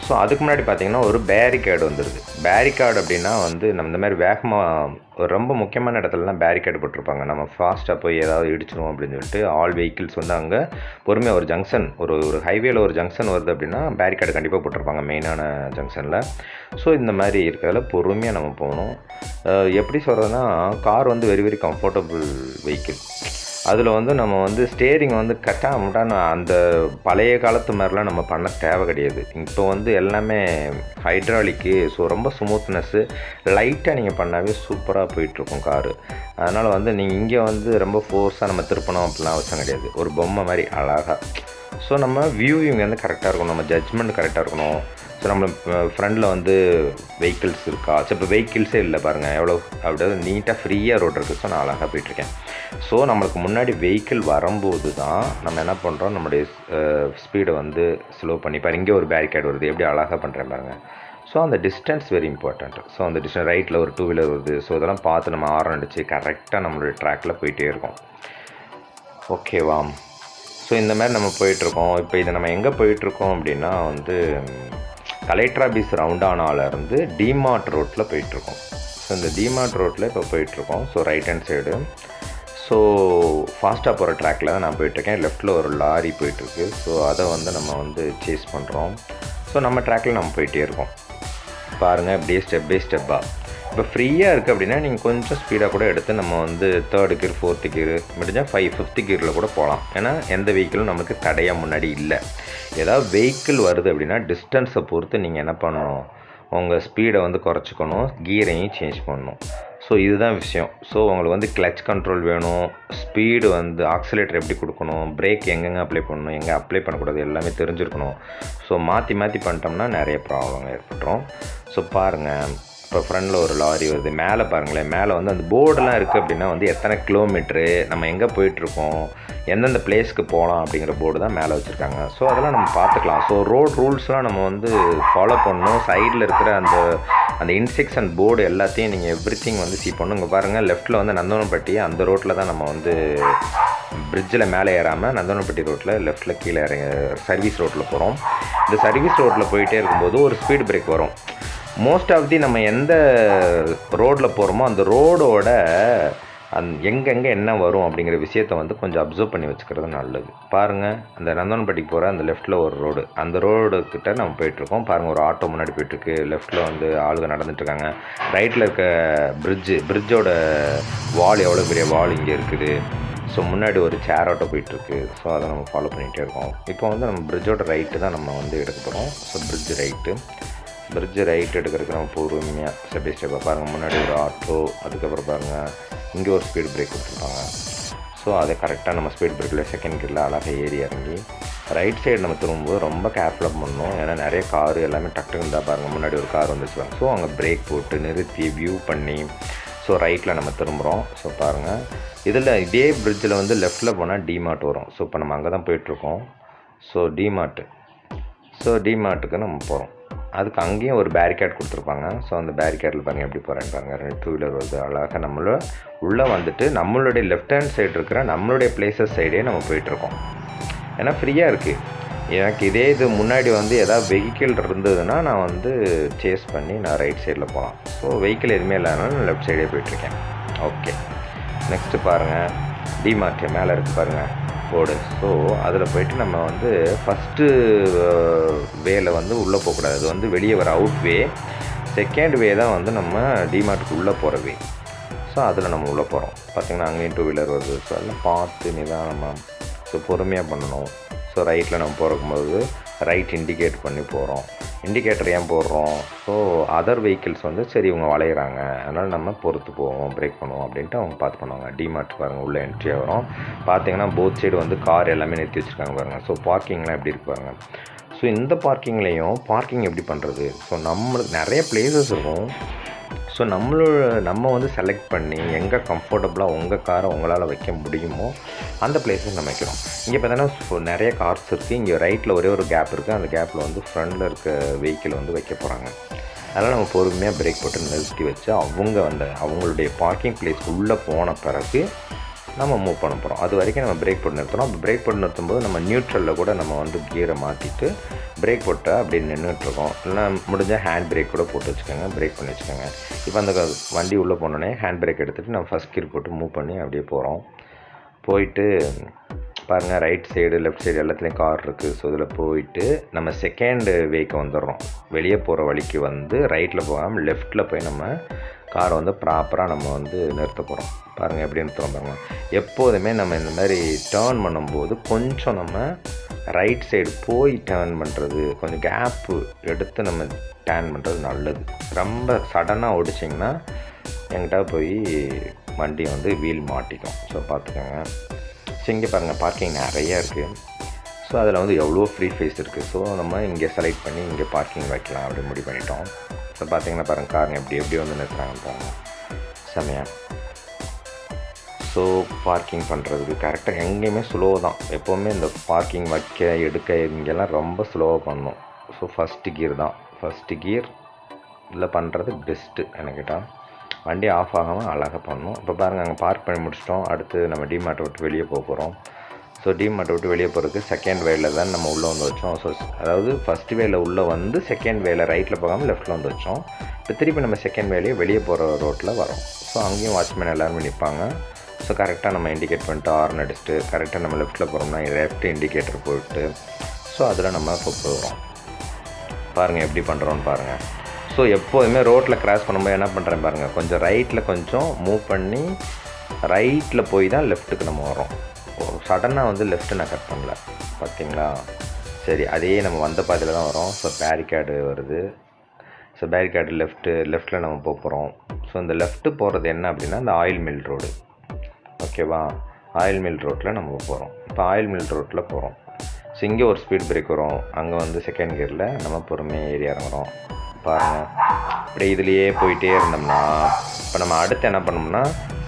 ஸோ அதுக்கு முன்னாடி பார்த்திங்கன்னா ஒரு பேரிகேடு வந்துடுது. பேரிகார்டு அப்படின்னா வந்து நம்ம இந்த மாதிரி வேகமாக ரொம்ப முக்கியமான இடத்துலலாம் பேரிகேடு போட்டிருப்பாங்க. நம்ம ஃபாஸ்ட்டாக போய் ஏதாவது இடிச்சிருவோம் அப்படின்னு சொல்லிட்டு ஆல் வெஹிக்கிள்ஸ் வந்து அங்கே பொறுமையாக ஒரு ஜங்ஷன், ஒரு ஹைவேல ஒரு ஜங்ஷன் வருது அப்படின்னா பேரிகேடு கண்டிப்பாக போட்டிருப்பாங்க மெயினான ஜங்ஷனில். ஸோ இந்த மாதிரி இருக்கிறதுல பொறுமையாக நம்ம போகணும். எப்படி சொல்கிறதுனா, கார் வந்து வெரி வெரி கம்ஃபர்டபுள் வெஹிக்கிள். அதில் வந்து நம்ம வந்து ஸ்டேரிங் வந்து கட்டாமட்டான அந்த பழைய காலத்து மாதிரிலாம் நம்ம பண்ண தேவை கிடையாது. இப்போ வந்து எல்லாமே ஹைட்ராலிக்கு. ஸோ ரொம்ப ஸ்மூத்னஸ்ஸு, லைட்டாக நீங்கள் பண்ணாவே சூப்பராக போயிட்டுருக்கும் காரு. அதனால் வந்து நீங்கள் இங்கே வந்து ரொம்ப ஃபோர்ஸாக நம்ம திருப்பணும் அப்படிலாம் அவசியம் கிடையாது. ஒரு பொம்மை மாதிரி அழகாக. ஸோ நம்ம வியூவிங் வந்து கரெக்டாக இருக்கணும், நம்ம ஜட்ஜ்மெண்ட் கரெக்டாக இருக்கணும். ஸோ நம்ம ஃப்ரண்டில் வந்து வெஹிக்கிள்ஸ் இருக்கா, ஸோ இப்போ வெஹிக்கிள்ஸே இல்லை பாருங்கள், எவ்வளோ அப்படியே நீட்டாக ஃப்ரீயாக ரோடு இருக்குது. ஸோ நான் அழகாக போயிட்டுருக்கேன். ஸோ நம்மளுக்கு முன்னாடி வெஹிக்கிள் வரும்போது தான் நம்ம என்ன பண்ணுறோம், நம்மளுடைய ஸ்பீடை வந்து ஸ்லோ பண்ணி பாருங்கள். இங்கே ஒரு பேரிகேட் வருது, எப்படி அழகாக பண்ணுறேன் பாருங்கள். ஸோ அந்த டிஸ்டன்ஸ் வெரி இம்பார்ட்டண்ட். ஸோ அந்த டிஸ்டன்ஸ் ரைட்டில் ஒரு 2 வீலர் வருது. ஸோ இதெல்லாம் பார்த்து நம்ம ஹார்ன் அடித்து கரெக்டாக நம்மளுடைய ட்ராக்கில் போயிட்டே இருக்கோம். ஓகேவா? ஸோ இந்த மாதிரி நம்ம போயிட்டுருக்கோம். இப்போ இதை நம்ம எங்கே போயிட்டுருக்கோம் அப்படின்னா வந்து கலெக்டர் ஆஃபீஸ் ரவுண்டானாலேருந்து டிமார்ட் ரோட்டில் போயிட்டுருக்கோம். ஸோ இந்த டிமார்ட் ரோட்டில் இப்போ போயிட்டுருக்கோம். So right hand side. So ஃபாஸ்ட்டாக போகிற ட்ராக்கில் தான் நான் போயிட்டுருக்கேன். லெஃப்ட்டில் ஒரு லாரி போயிட்டுருக்கு. ஸோ அதை வந்து நம்ம வந்து சேஸ் பண்ணுறோம். ஸோ நம்ம ட்ராக்கில் நம்ம போயிட்டே இருக்கோம். பாருங்கள் இப்படியே ஸ்டெப் பை ஸ்டெப்பாக. இப்போ ஃப்ரீயாக இருக்குது அப்படின்னா நீங்கள் கொஞ்சம் ஸ்பீடாக கூட எடுத்து நம்ம வந்து 3rd கியர் 4th கியர் முடிஞ்சால் 5th கியரில் கூட போகலாம். ஏன்னா எந்த வெஹிக்கிளும் நமக்கு தடையாக முன்னாடி இல்லை. ஏதாவது வெஹிக்கிள் வருது அப்படின்னா டிஸ்டன்ஸை பொறுத்து நீங்கள் என்ன பண்ணணும், உங்கள் ஸ்பீடை வந்து குறைச்சிக்கணும், கியரையும் சேஞ்ச் பண்ணணும். ஸோ இதுதான் விஷயம். ஸோ உங்களுக்கு வந்து கிளச் கண்ட்ரோல் வேணும், ஸ்பீடு வந்து ஆக்சிலேட்டர் எப்படி கொடுக்கணும், பிரேக் எங்கெங்கே அப்ளை பண்ணணும், எங்கே அப்ளை பண்ணக்கூடாது எல்லாமே தெரிஞ்சிருக்கணும். ஸோ மாற்றி பண்ணிட்டோம்னா நிறைய ப்ராப்ளம் ஏற்பட்டுரும். ஸோ பாருங்கள், இப்போ ஃப்ரண்டில் ஒரு லாரி வருது, மேலே பாருங்களேன், மேலே வந்து அந்த போர்டெலாம் இருக்குது அப்படின்னா வந்து எத்தனை கிலோமீட்ரு, நம்ம எங்கே போயிட்டுருக்கோம், எந்தெந்த பிளேஸ்க்கு போகலாம் அப்படிங்கிற போர்டு தான் மேலே வச்சுருக்காங்க. ஸோ அதெல்லாம் நம்ம பார்த்துக்கலாம். ஸோ ரோட் ரூல்ஸ்லாம் நம்ம வந்து ஃபாலோ பண்ணணும். சைடில் இருக்கிற அந்த இன்ஸ்ட்ரக்ஷன் போர்டு எல்லாத்தையும் நீங்கள் எவ்ரிதிங் வந்து பண்ணணும். இங்கே பாருங்கள், லெஃப்ட்டில் வந்து நந்தவனப்பட்டி, அந்த ரோட்டில் தான் நம்ம வந்து பிரிட்ஜில் மேலே ஏறாமல் நந்தவனப்பட்டி ரோட்டில் லெஃப்ட்டில் கீழே சர்வீஸ் ரோட்டில் போகிறோம். இந்த சர்வீஸ் ரோட்டில் போயிட்டே இருக்கும்போது ஒரு ஸ்பீடு பிரேக் வரும். மோஸ்ட் ஆஃப் தி நம்ம எந்த ரோடில் போகிறோமோ அந்த ரோடோட எங்கெங்கே என்ன வரும் அப்படிங்கிற விஷயத்தை வந்து கொஞ்சம் அப்சர்வ் பண்ணி வச்சுக்கிறது நல்லது. பாருங்கள், அந்த நந்தவனப்பட்டிக்கு போகிற அந்த லெஃப்ட்டில் ஒரு ரோடு, அந்த ரோடுக்கிட்ட நம்ம போயிட்டுருக்கோம். பாருங்கள், ஒரு ஆட்டோ முன்னாடி போயிட்டுருக்கு, லெஃப்ட்டில் வந்து ஆளுங்க நடந்துட்டுருக்காங்க. ரைட்டில் இருக்க பிரிட்ஜோட வால் எவ்வளோ பெரிய வால் இங்கே இருக்குது. ஸோ முன்னாடி ஒரு சேர் ஆட்டோ போயிட்டுருக்கு. ஸோ அதை நம்ம ஃபாலோ பண்ணிகிட்டே இருக்கோம். இப்போ வந்து நம்ம பிரிட்ஜோட ரைட்டு தான் நம்ம வந்து எடுக்க போகிறோம். ஸோ பிரிட்ஜு ரைட் எடுக்கிறதுக்கு நம்ம பொறுமையாக ஸ்டெப் பை ஸ்டெப்பாக பாருங்கள். முன்னாடி ஒரு ஆட்டோ, அதுக்கப்புறம் பாருங்கள் இங்கே ஒரு ஸ்பீட் பிரேக் கொடுத்துருப்பாங்க. ஸோ அதை கரெக்டாக நம்ம ஸ்பீட் பிரேக்கில் செகண்ட் கியரில் அழகாக ஏறி இறங்கி ரைட் சைடு நம்ம திரும்பும்போது ரொம்ப கேர்ஃபுல்லாக பண்ணணும். ஏன்னா நிறைய காரு எல்லாமே டக்குன்னு இருந்தால் பாருங்கள், முன்னாடி ஒரு கார் வந்துச்சு. ஸோ அங்கே பிரேக் போட்டு நிறுத்தி வியூ பண்ணி ஸோ ரைட்டில் நம்ம திரும்புகிறோம். ஸோ பாருங்கள், இதில் இதே பிரிட்ஜில் வந்து லெஃப்ட்டில் போனால் டிமார்ட் வரும். ஸோ இப்போ நம்ம அங்கே தான் போயிட்டுருக்கோம். ஸோ டிமார்ட்டுக்கு நம்ம போகிறோம். அதுக்கு அங்கேயும் ஒரு பேரிகேட் கொடுத்துருப்பாங்க. ஸோ அந்த பேரிகேட்டில் பாருங்கள் எப்படி போகிறேன்னு பாருங்கள். 2 வீலர் வருது, அழகாக நம்மள உள்ளே வந்துட்டு நம்மளுடைய லெஃப்ட் ஹேண்ட் சைடு இருக்கிற நம்மளுடைய பிளேசஸ் சைடே நம்ம போயிட்டுருக்கோம். ஏன்னா ஃப்ரீயாக இருக்குது. எனக்கு இது முன்னாடி வந்து எதாவது வெஹிக்கிள் இருந்ததுன்னா நான் வந்து சேஸ் பண்ணி நான் ரைட் சைடில் போகலாம். ஸோ வெஹிக்கிள் எதுவுமே இல்லாதனால நான் லெஃப்ட் சைடே போயிட்டுருக்கேன். ஓகே, நெக்ஸ்ட்டு பாருங்கள், டிமார்ட் மேலே இருக்குது பாருங்கள் போர்டு. ஸோ அதில் போய்ட்டு நம்ம வந்து ஃபஸ்ட்டு வேல வந்து உள்ளே போகக்கூடாது. அது வந்து வெளியே வர அவுட் வே. செகண்ட் வே தான் வந்து நம்ம டிமார்ட்டுக்கு உள்ளே போகிற வே. ஸோ அதில் நம்ம உள்ளே போகிறோம். பார்த்திங்கன்னா அங்கேயும் 2 வீலர் வருது. ஸோ அதெல்லாம் பார்த்து நிதானமாக ஸோ பொறுமையாக பண்ணணும். ஸோ ரைட்டில் நம்ம போகிறக்கும்போது ரைட் இண்டிகேட் பண்ணி போகிறோம். இண்டிகேட்டர் ஏன் போடுறோம், ஸோ அதர் வெஹிக்கிள்ஸ் வந்து சரி இவங்க வளையிறாங்க, அதனால் நம்ம பொறுத்து போவோம், பிரேக் பண்ணுவோம் அப்படின்ட்டு அவங்க பார்த்து பண்ணுவாங்க. டிமார்ட் பாருங்கள், உள்ளே என்ட்ரி ஆகிறோம். பார்த்தீங்கன்னா போத் சைடு வந்து கார் எல்லாமே நிறுத்தி வச்சுருக்காங்க பாருங்கள். ஸோ பார்க்கிங்லாம் எப்படி இருக்கு பாருங்கள். ஸோ இந்த பார்க்கிங்லேயும் பார்க்கிங் எப்படி பண்ணுறது, ஸோ நம்மளுக்கு நிறைய பிளேசஸ் இருக்கும். ஸோ நம்ம வந்து செலக்ட் பண்ணி எங்கே கம்ஃபர்டபுளாக உங்கள் காரை உங்களால் வைக்க முடியுமோ அந்த பிளேஸஸ் நம்ம வைக்கிறோம். இங்கே பார்த்தீங்கன்னா நிறைய கார்ஸ் இருக்குது. இங்கே ரைட்டில் ஒரே ஒரு கேப் இருக்குது. அந்த கேப்பில் வந்து ஃப்ரண்டில் இருக்க வெஹிக்கிள் வந்து வைக்க போகிறாங்க. அதனால் நம்ம பொறுமையாக பிரேக் போட்டு நிறுத்தி வச்சு அவங்களுடைய பார்க்கிங் பிளேஸ்க்கு உள்ளே போன பிறகு நம்ம மூவ் பண்ண போகிறோம். அது வரைக்கும் நம்ம பிரேக் போட்டு நிறுத்துகிறோம். அப்போ பிரேக் போட்டு நிறுத்தும்போது நம்ம நியூட்ரலில் கூட நம்ம வந்து கியரை மாற்றிட்டு பிரேக் போட்டால் அப்படி நின்றுட்டுருக்கோம். இல்லைனா முடிஞ்சால் ஹேண்ட் பிரேக் கூட போட்டு வச்சுக்கோங்க, பிரேக் பண்ணி வச்சுக்கோங்க. இப்போ அந்த வண்டி உள்ளே போனோடனே ஹேண்ட் பிரேக் எடுத்துகிட்டு நம்ம ஃபஸ்ட் கியர் போட்டு மூவ் பண்ணி அப்படியே போகிறோம். போயிட்டு பாருங்கள், ரைட் சைடு லெஃப்ட் சைடு எல்லாத்துலேயும் கார் இருக்குது. ஸோ இதில் போயிட்டு நம்ம செகண்ட் வேக்கு வந்துடுறோம். வெளியே போகிற வழிக்கு வந்து ரைட்டில் போகாமல் லெஃப்ட்டில் போய் நம்ம காரை வந்து ப்ராப்பராக நம்ம வந்து நிறுத்த போகிறோம். பாருங்கள் எப்படி நிறுத்துகிறோம் பாருங்கள். எப்போதுமே நம்ம இந்த மாதிரி டேர்ன் பண்ணும்போது கொஞ்சம் நம்ம ரைட் சைடு போய் டேர்ன் பண்ணுறது, கொஞ்சம் கேப்பு எடுத்து நம்ம டேர்ன் பண்ணுறது நல்லது. ரொம்ப சடனாக ஓடிச்சிங்கன்னா எங்கிட்ட போய் வண்டி வந்து வீல் மாட்டிக்கும். ஸோ பார்த்துக்கோங்க. ஸோ இங்கே பாருங்கள், பார்க்கிங் நிறையா இருக்குது. ஸோ அதில் வந்து எவ்வளோ ஃப்ரீ ஃபேஸ் இருக்குது. ஸோ நம்ம இங்கே செலக்ட் பண்ணி இங்கே பார்க்கிங் வைக்கலாம் அப்படின்னு முடிவு பண்ணிட்டோம். ஸோ பார்த்திங்கன்னா பாருங்கள், காருங்க எப்படி வந்து நிறுத்துறாங்கன்னு பாருங்கள், செமையாக. ஸோ பார்க்கிங் பண்ணுறதுக்கு கரெக்டாக எங்கேயுமே ஸ்லோ தான். எப்போவுமே இந்த பார்க்கிங் வைக்க எடுக்க இங்கெல்லாம் ரொம்ப ஸ்லோவாக பண்ணணும். ஸோ ஃபஸ்ட்டு கியர் இதில் பண்ணுறது பெஸ்ட்டு எனக்கு கேட்டால். வண்டி ஆஃப் ஆகாமல் அழகாக பண்ணணும். இப்போ பாருங்கள், அங்கே பார்க் பண்ணி முடிச்சிட்டோம். அடுத்து நம்ம டிமார்ட்டை விட்டு வெளியே போக போகிறோம். ஸோ டிமார்ட்டை விட்டு வெளியே போகிறதுக்கு செகண்ட் வேல தான் நம்ம உள்ளே வந்து வச்சோம். ஸோ அதாவது ஃபஸ்ட் வேல உள்ளே வந்து செகண்ட் வேல ரைட்டில் போகாமல் லெஃப்ட்டில் வந்து வச்சோம். இப்போ திருப்பி நம்ம செகண்ட் வேலையை வெளியே போகிற ரோட்டில் வரோம். ஸோ அங்கேயும் வாட்ச்மேன் எல்லாருமே நிற்பாங்க. ஸோ கரெக்டாக நம்ம இண்டிகேட் பண்ணிட்டு ஹார்ன் அடிச்சுட்டு கரெக்டாக நம்ம லெஃப்ட்டில் போகிறோம்னா லெஃப்ட் இண்டிகேட்டர் போட்டு ஸோ அதில் நம்ம இப்போ போகிறோம். பாருங்கள் எப்படி பண்ணுறோன்னு பாருங்கள். ஸோ ஸோ எப்போதுமே ரோட்டில் கிராஸ் பண்ணும்போது என்ன பண்ணுறேன் பாருங்கள், கொஞ்சம் ரைட்டில் கொஞ்சம் மூவ் பண்ணி ரைட்டில் போய் தான் லெஃப்ட்டுக்கு நம்ம வரோம். சடனாக வந்து லெஃப்ட்டு நான் கட் பண்ணல, பார்த்தீங்களா? சரி, அதே நம்ம வந்த பாதையில் தான் வரோம். ஸோ பேரிகேடு வருது. ஸோ பேரிகேடு லெஃப்ட்டில் நம்ம போகிறோம். ஸோ இந்த லெஃப்ட்டு போகிறது என்ன அப்படின்னா இந்த ஆயில் மில் ரோடு, ஓகேவா? ஆயில் மில் ரோட்டில் நம்ம போகிறோம். இப்போ ஆயில் மில் ரோட்டில் போகிறோம். ஸோ இங்கே ஒரு ஸ்பீட் பிரேக் வரும். அங்கே வந்து செகண்ட் கியரில் நம்ம பொறுமையாக ஏறி இறங்குறோம். பாருங்கள், இப்படி இதுலேயே போயிட்டே இருந்தோம்னா இப்போ நம்ம அடுத்து என்ன பண்ணோம்னா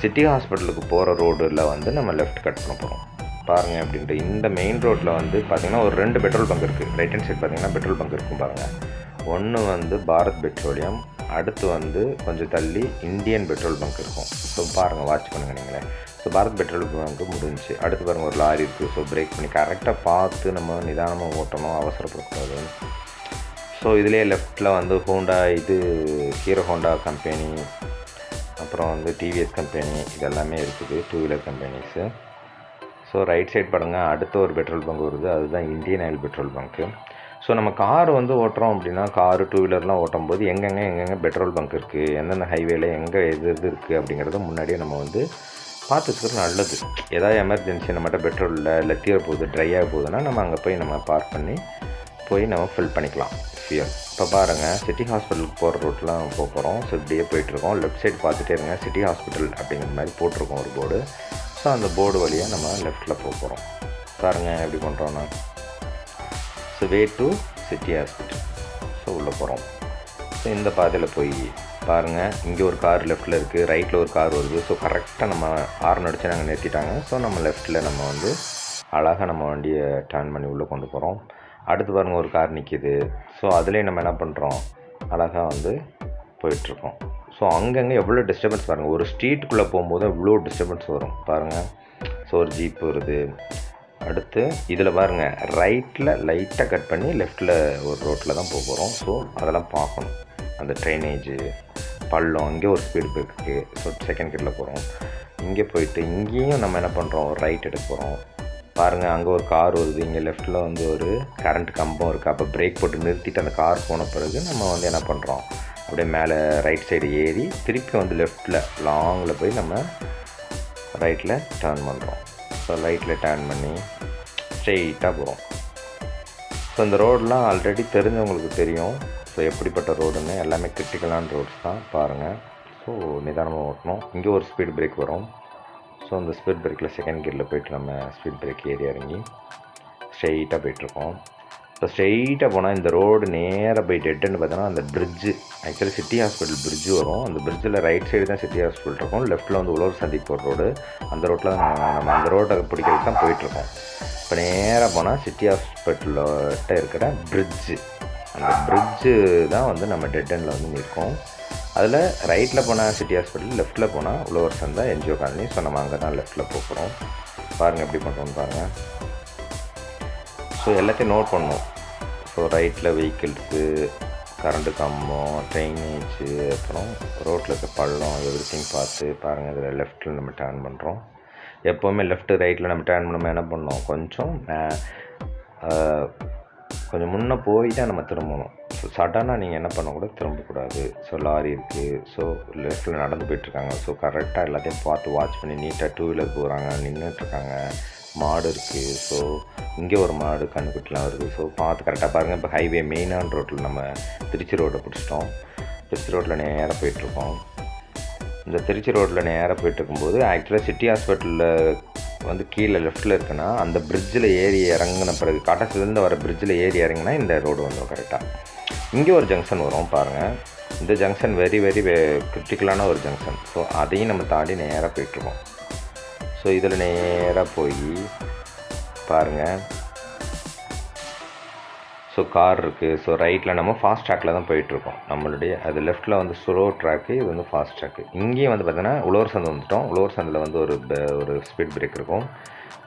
சிட்டி ஹாஸ்பிட்டலுக்கு போகிற ரோடில் வந்து நம்ம லெஃப்ட் கட் பண்ண போகிறோம். பாருங்கள் அப்படின்ட்டு இந்த மெயின் ரோட்டில் வந்து பார்த்திங்கன்னா ஒரு 2 பெட்ரோல் பங்க் இருக்குது. ரைட் ஹேண்ட் சைட் பார்த்திங்கன்னா பெட்ரோல் பங்க் இருக்கும் பாருங்கள். ஒன்று வந்து பாரத் பெட்ரோலியம், அடுத்து வந்து கொஞ்சம் தள்ளி இந்தியன் பெட்ரோல் பங்க் இருக்கும். ஸோ பாருங்கள், வாட்ச் பண்ணுங்கள் நீங்களே. ஸோ பாரத் பெட்ரோல் பங்க்கு முடிஞ்சு அடுத்து பாருங்கள் ஒரு லாரி இருக்குது. ஸோ பிரேக் பண்ணி கரெக்டாக பார்த்து நம்ம நிதானமாக ஓட்டணும், அவசரப்படக்கூடாது. ஸோ இதிலே லெஃப்ட்டில் வந்து ஹோண்டா, இது ஹீரோ ஹோண்டா கம்பெனி, அப்புறம் வந்து டிவிஎஸ் கம்பெனி, இதெல்லாமே இருக்குது, 2 wheeler companies. So right side பாருங்கள், அடுத்த ஒரு பெட்ரோல் பங்க் வருது, அதுதான் Indian Oil petrol bunk. So நம்ம கார் வந்து ஓட்டுறோம் அப்படின்னா காரு 2 வீலர்லாம் ஓட்டும் போது எங்கெங்கே பெட்ரோல் பங்க் இருக்குது, எந்தெந்த ஹைவேல எங்கே எது இருக்குது அப்படிங்கிறத முன்னாடியே நம்ம வந்து பார்த்து வச்சுக்கிறது நல்லது. ஏதாவது எமர்ஜென்சி நம்மகிட்ட பெட்ரோல் இல்லை தீர போகுது, ட்ரை ஆக போகுதுன்னா நம்ம அங்கே போய் நம்ம பார்க் பண்ணி போய் நம்ம ஃபில் பண்ணிக்கலாம் ஃபியல். இப்போ பாருங்கள், சிட்டி ஹாஸ்பிட்டலுக்கு போகிற ரோட்லாம் போகிறோம். ஸோ இப்படியே போயிட்டுருக்கோம். லெஃப்ட் சைடு பார்த்துட்டே இருங்க, சிட்டி ஹாஸ்பிட்டல் அப்படிங்கிற மாதிரி போட்டிருக்கோம் ஒரு போர்டு. ஸோ அந்த போர்டு வழியாக நம்ம லெஃப்ட்டில் போகிறோம். பாருங்கள் எப்படி பண்ணுறோன்னா, so way to city hospital. So உள்ளே போகிறோம். ஸோ இந்த பாதையில் போய் பாருங்கள், இங்கே ஒரு கார் லெஃப்ட்டில் இருக்குது, ரைட்டில் ஒரு கார் வருது. ஸோ கரெக்டாக நம்ம ஹார்ன் அடித்து நாங்கள் நிறுத்திட்டாங்க. ஸோ நம்ம லெஃப்ட்டில் நம்ம வந்து அழகாக நம்ம வண்டியை டர்ன் பண்ணி உள்ளே கொண்டு போகிறோம். அடுத்து பாருங்கள் ஒரு கார் நிற்கிது. ஸோ அதுலேயே நம்ம என்ன பண்ணுறோம், அழகாக வந்து போயிட்டுருக்கோம். ஸோ அங்கங்கே எவ்வளோ டிஸ்டர்பன்ஸ் பாருங்கள், ஒரு ஸ்ட்ரீட்டுக்குள்ளே போகும்போது எவ்வளோ டிஸ்டர்பன்ஸ் வரும் பாருங்கள். ஸோ ஒரு ஜீப் வருது. அடுத்து இதில் பாருங்கள், ரைட்டில் லைட்டாக கட் பண்ணி லெஃப்ட்டில் ஒரு ரோட்டில் தான் போகிறோம். ஸோ அதெல்லாம் பார்க்கணும், அந்த ட்ரைனேஜு, பள்ளம், இங்கே ஒரு ஸ்பீடு பிரேக் இருக்குது. ஸோ செகண்ட் கியரில் போகிறோம். இங்கே போயிட்டு இங்கேயும் நம்ம என்ன பண்ணுறோம், ரைட் எடுக்க போகிறோம். பாருங்கள், அங்கே ஒரு கார் வருது, இங்கே லெஃப்ட்டில் வந்து ஒரு கரண்ட் கம்பம் இருக்குது. அப்போ பிரேக் போட்டு நிறுத்திட்டு அந்த கார் போன பிறகு நம்ம வந்து என்ன பண்ணுறோம், அப்படியே மேலே ரைட் சைடு ஏறி திருப்பி வந்து லெஃப்ட்டில் லாங்கில் போய் நம்ம ரைட்டில் டர்ன் பண்ணுறோம். ஸோ ரைட்டில் டர்ன் பண்ணி ஸ்ட்ரெயிட்டாக போகிறோம். ஸோ இந்த ரோடெலாம் ஆல்ரெடி தெரிஞ்சவங்களுக்கு தெரியும். ஸோ எப்படிப்பட்ட ரோடுன்னு, எல்லாமே கிரிட்டிக்கலான ரோட்ஸ் தான் பாருங்கள். ஸோ நிதானமாக ஓட்டணும். இங்கே ஒரு ஸ்பீட் பிரேக் வரும். ஸோ அந்த ஸ்பீட் பிரேக்கில் செகண்ட் கியரில் போய்ட்டு நம்ம ஸ்பீட் பிரேக் ஏறி இறங்கி ஸ்ட்ரெயிட்டாக போய்ட்ருக்கோம். ஸோ ஸ்ட்ரெயிட்டாக போனால் இந்த ரோடு நேராக போய் டெட்டுன்னு பார்த்தோன்னா அந்த bridge, actually city hospital bridge வரும். அந்த பிரிட்ஜில் ரைட் சைடு தான் சிட்டி ஹாஸ்பிட்டல் இருக்கும், லெஃப்ட்டில் வந்து உழவர் சந்தி போகிற ரோடு. அந்த ரோட்டில் நம்ம அந்த ரோட்டை பிடிக்கிறதுக்கு தான் போயிட்டுருக்கோம். இப்போ நேராக போனால் சிட்டி ஹாஸ்பிட்டல்கிட்ட இருக்கிற பிரிட்ஜு, அந்த பிரிட்ஜு தான் வந்து நம்ம டெட் எண்டில் வந்து நிற்கும். அதில் ரைட்டில் போனால் சிட்டி ஹாஸ்பிட்டல், லெஃப்ட்டில் போனால் உழவர் சந்தை, என்ஜிஓ காலனி. ஸோ நம்ம அங்கே தான் லெஃப்ட்டில் போகிறோம். பாருங்கள் எப்படி பண்ணுறோன்னு பாருங்கள். ஸோ எல்லாத்தையும் நோட் பண்ணணும். ஸோ ரைட்டில் வெஹிக்கிள்ஸு, கரண்ட்டு கம்பம், ட்ரைனேஜு, அப்புறம் ரோட்டில் இருக்க பள்ளம், எவ்ரிதிங் பார்த்து பாருங்கள். இதில் லெஃப்ட்டில் நம்ம டர்ன் பண்ணுறோம். எப்போவுமே லெஃப்ட்டு ரைட்டில் நம்ம டர்ன் பண்ணாமல் என்ன பண்ணோம், கொஞ்சம் முன்னே போய் தான் நம்ம திரும்பணும். ஸோ சடனாக நீங்கள் என்ன பண்ணக்கூடாது, திரும்பக்கூடாது. ஸோ லாரி இருக்குது, ஸோ லெஃப்ட்டில் நடந்து போயிட்டுருக்காங்க. ஸோ கரெக்டாக எல்லாத்தையும் பார்த்து வாட்ச் பண்ணி நீட்டாக 2 வீலர் போகிறாங்க, நின்றுட்டுருக்காங்க. மாடு இருக்குது. ஸோ இங்கே ஒரு மாடு கண்ணுக்குட்டிலாம் வருது. ஸோ பார்த்து கரெக்டாக பாருங்கள். இப்போ ஹைவே மெயினான ரோட்டில் நம்ம திருச்சி ரோட்டை பிடிச்சிட்டோம். திருச்சி ரோட்டில் நேராக போயிட்டுருக்கோம். இந்த திருச்சி ரோட்டில் நேராக போயிட்டுருக்கும்போது ஆக்சுவலாக சிட்டி ஹாஸ்பிட்டலில் வந்து கீழே லெஃப்ட்டில் இருக்குன்னா அந்த பிரிட்ஜில் ஏறி இறங்கின பிறகு, காட்டாசிலேருந்து வர பிரிட்ஜில் ஏறி இறங்கினா இந்த ரோடு வந்துடும் கரெக்டாக. இங்கே ஒரு ஜங்ஷன் வரும் பாருங்கள். இந்த ஜங்ஷன் வெரி கிரிட்டிக்கலான ஒரு ஜங்ஷன். ஸோ அதையும் நம்ம தாண்டி நேராக போயிட்டுருக்கோம். ஸோ இதில் நேராக போய் பாருங்கள். ஸோ கார் இருக்குது. ஸோ ரைட்டில் நம்ம ஃபாஸ்ட் ட்ராக்கில் தான் போயிட்டுருக்கோம். நம்மளுடைய அது லெஃப்ட்டில் வந்து ஸ்லோ ட்ராக்கு, இது வந்து ஃபாஸ்ட் ட்ராக்கு. இங்கேயும் வந்து பார்த்தீங்கன்னா உழவர் சந்தை வந்துவிட்டோம். உழவர் சந்தையில் வந்து ஒரு ஸ்பீட் பிரேக் இருக்கும்.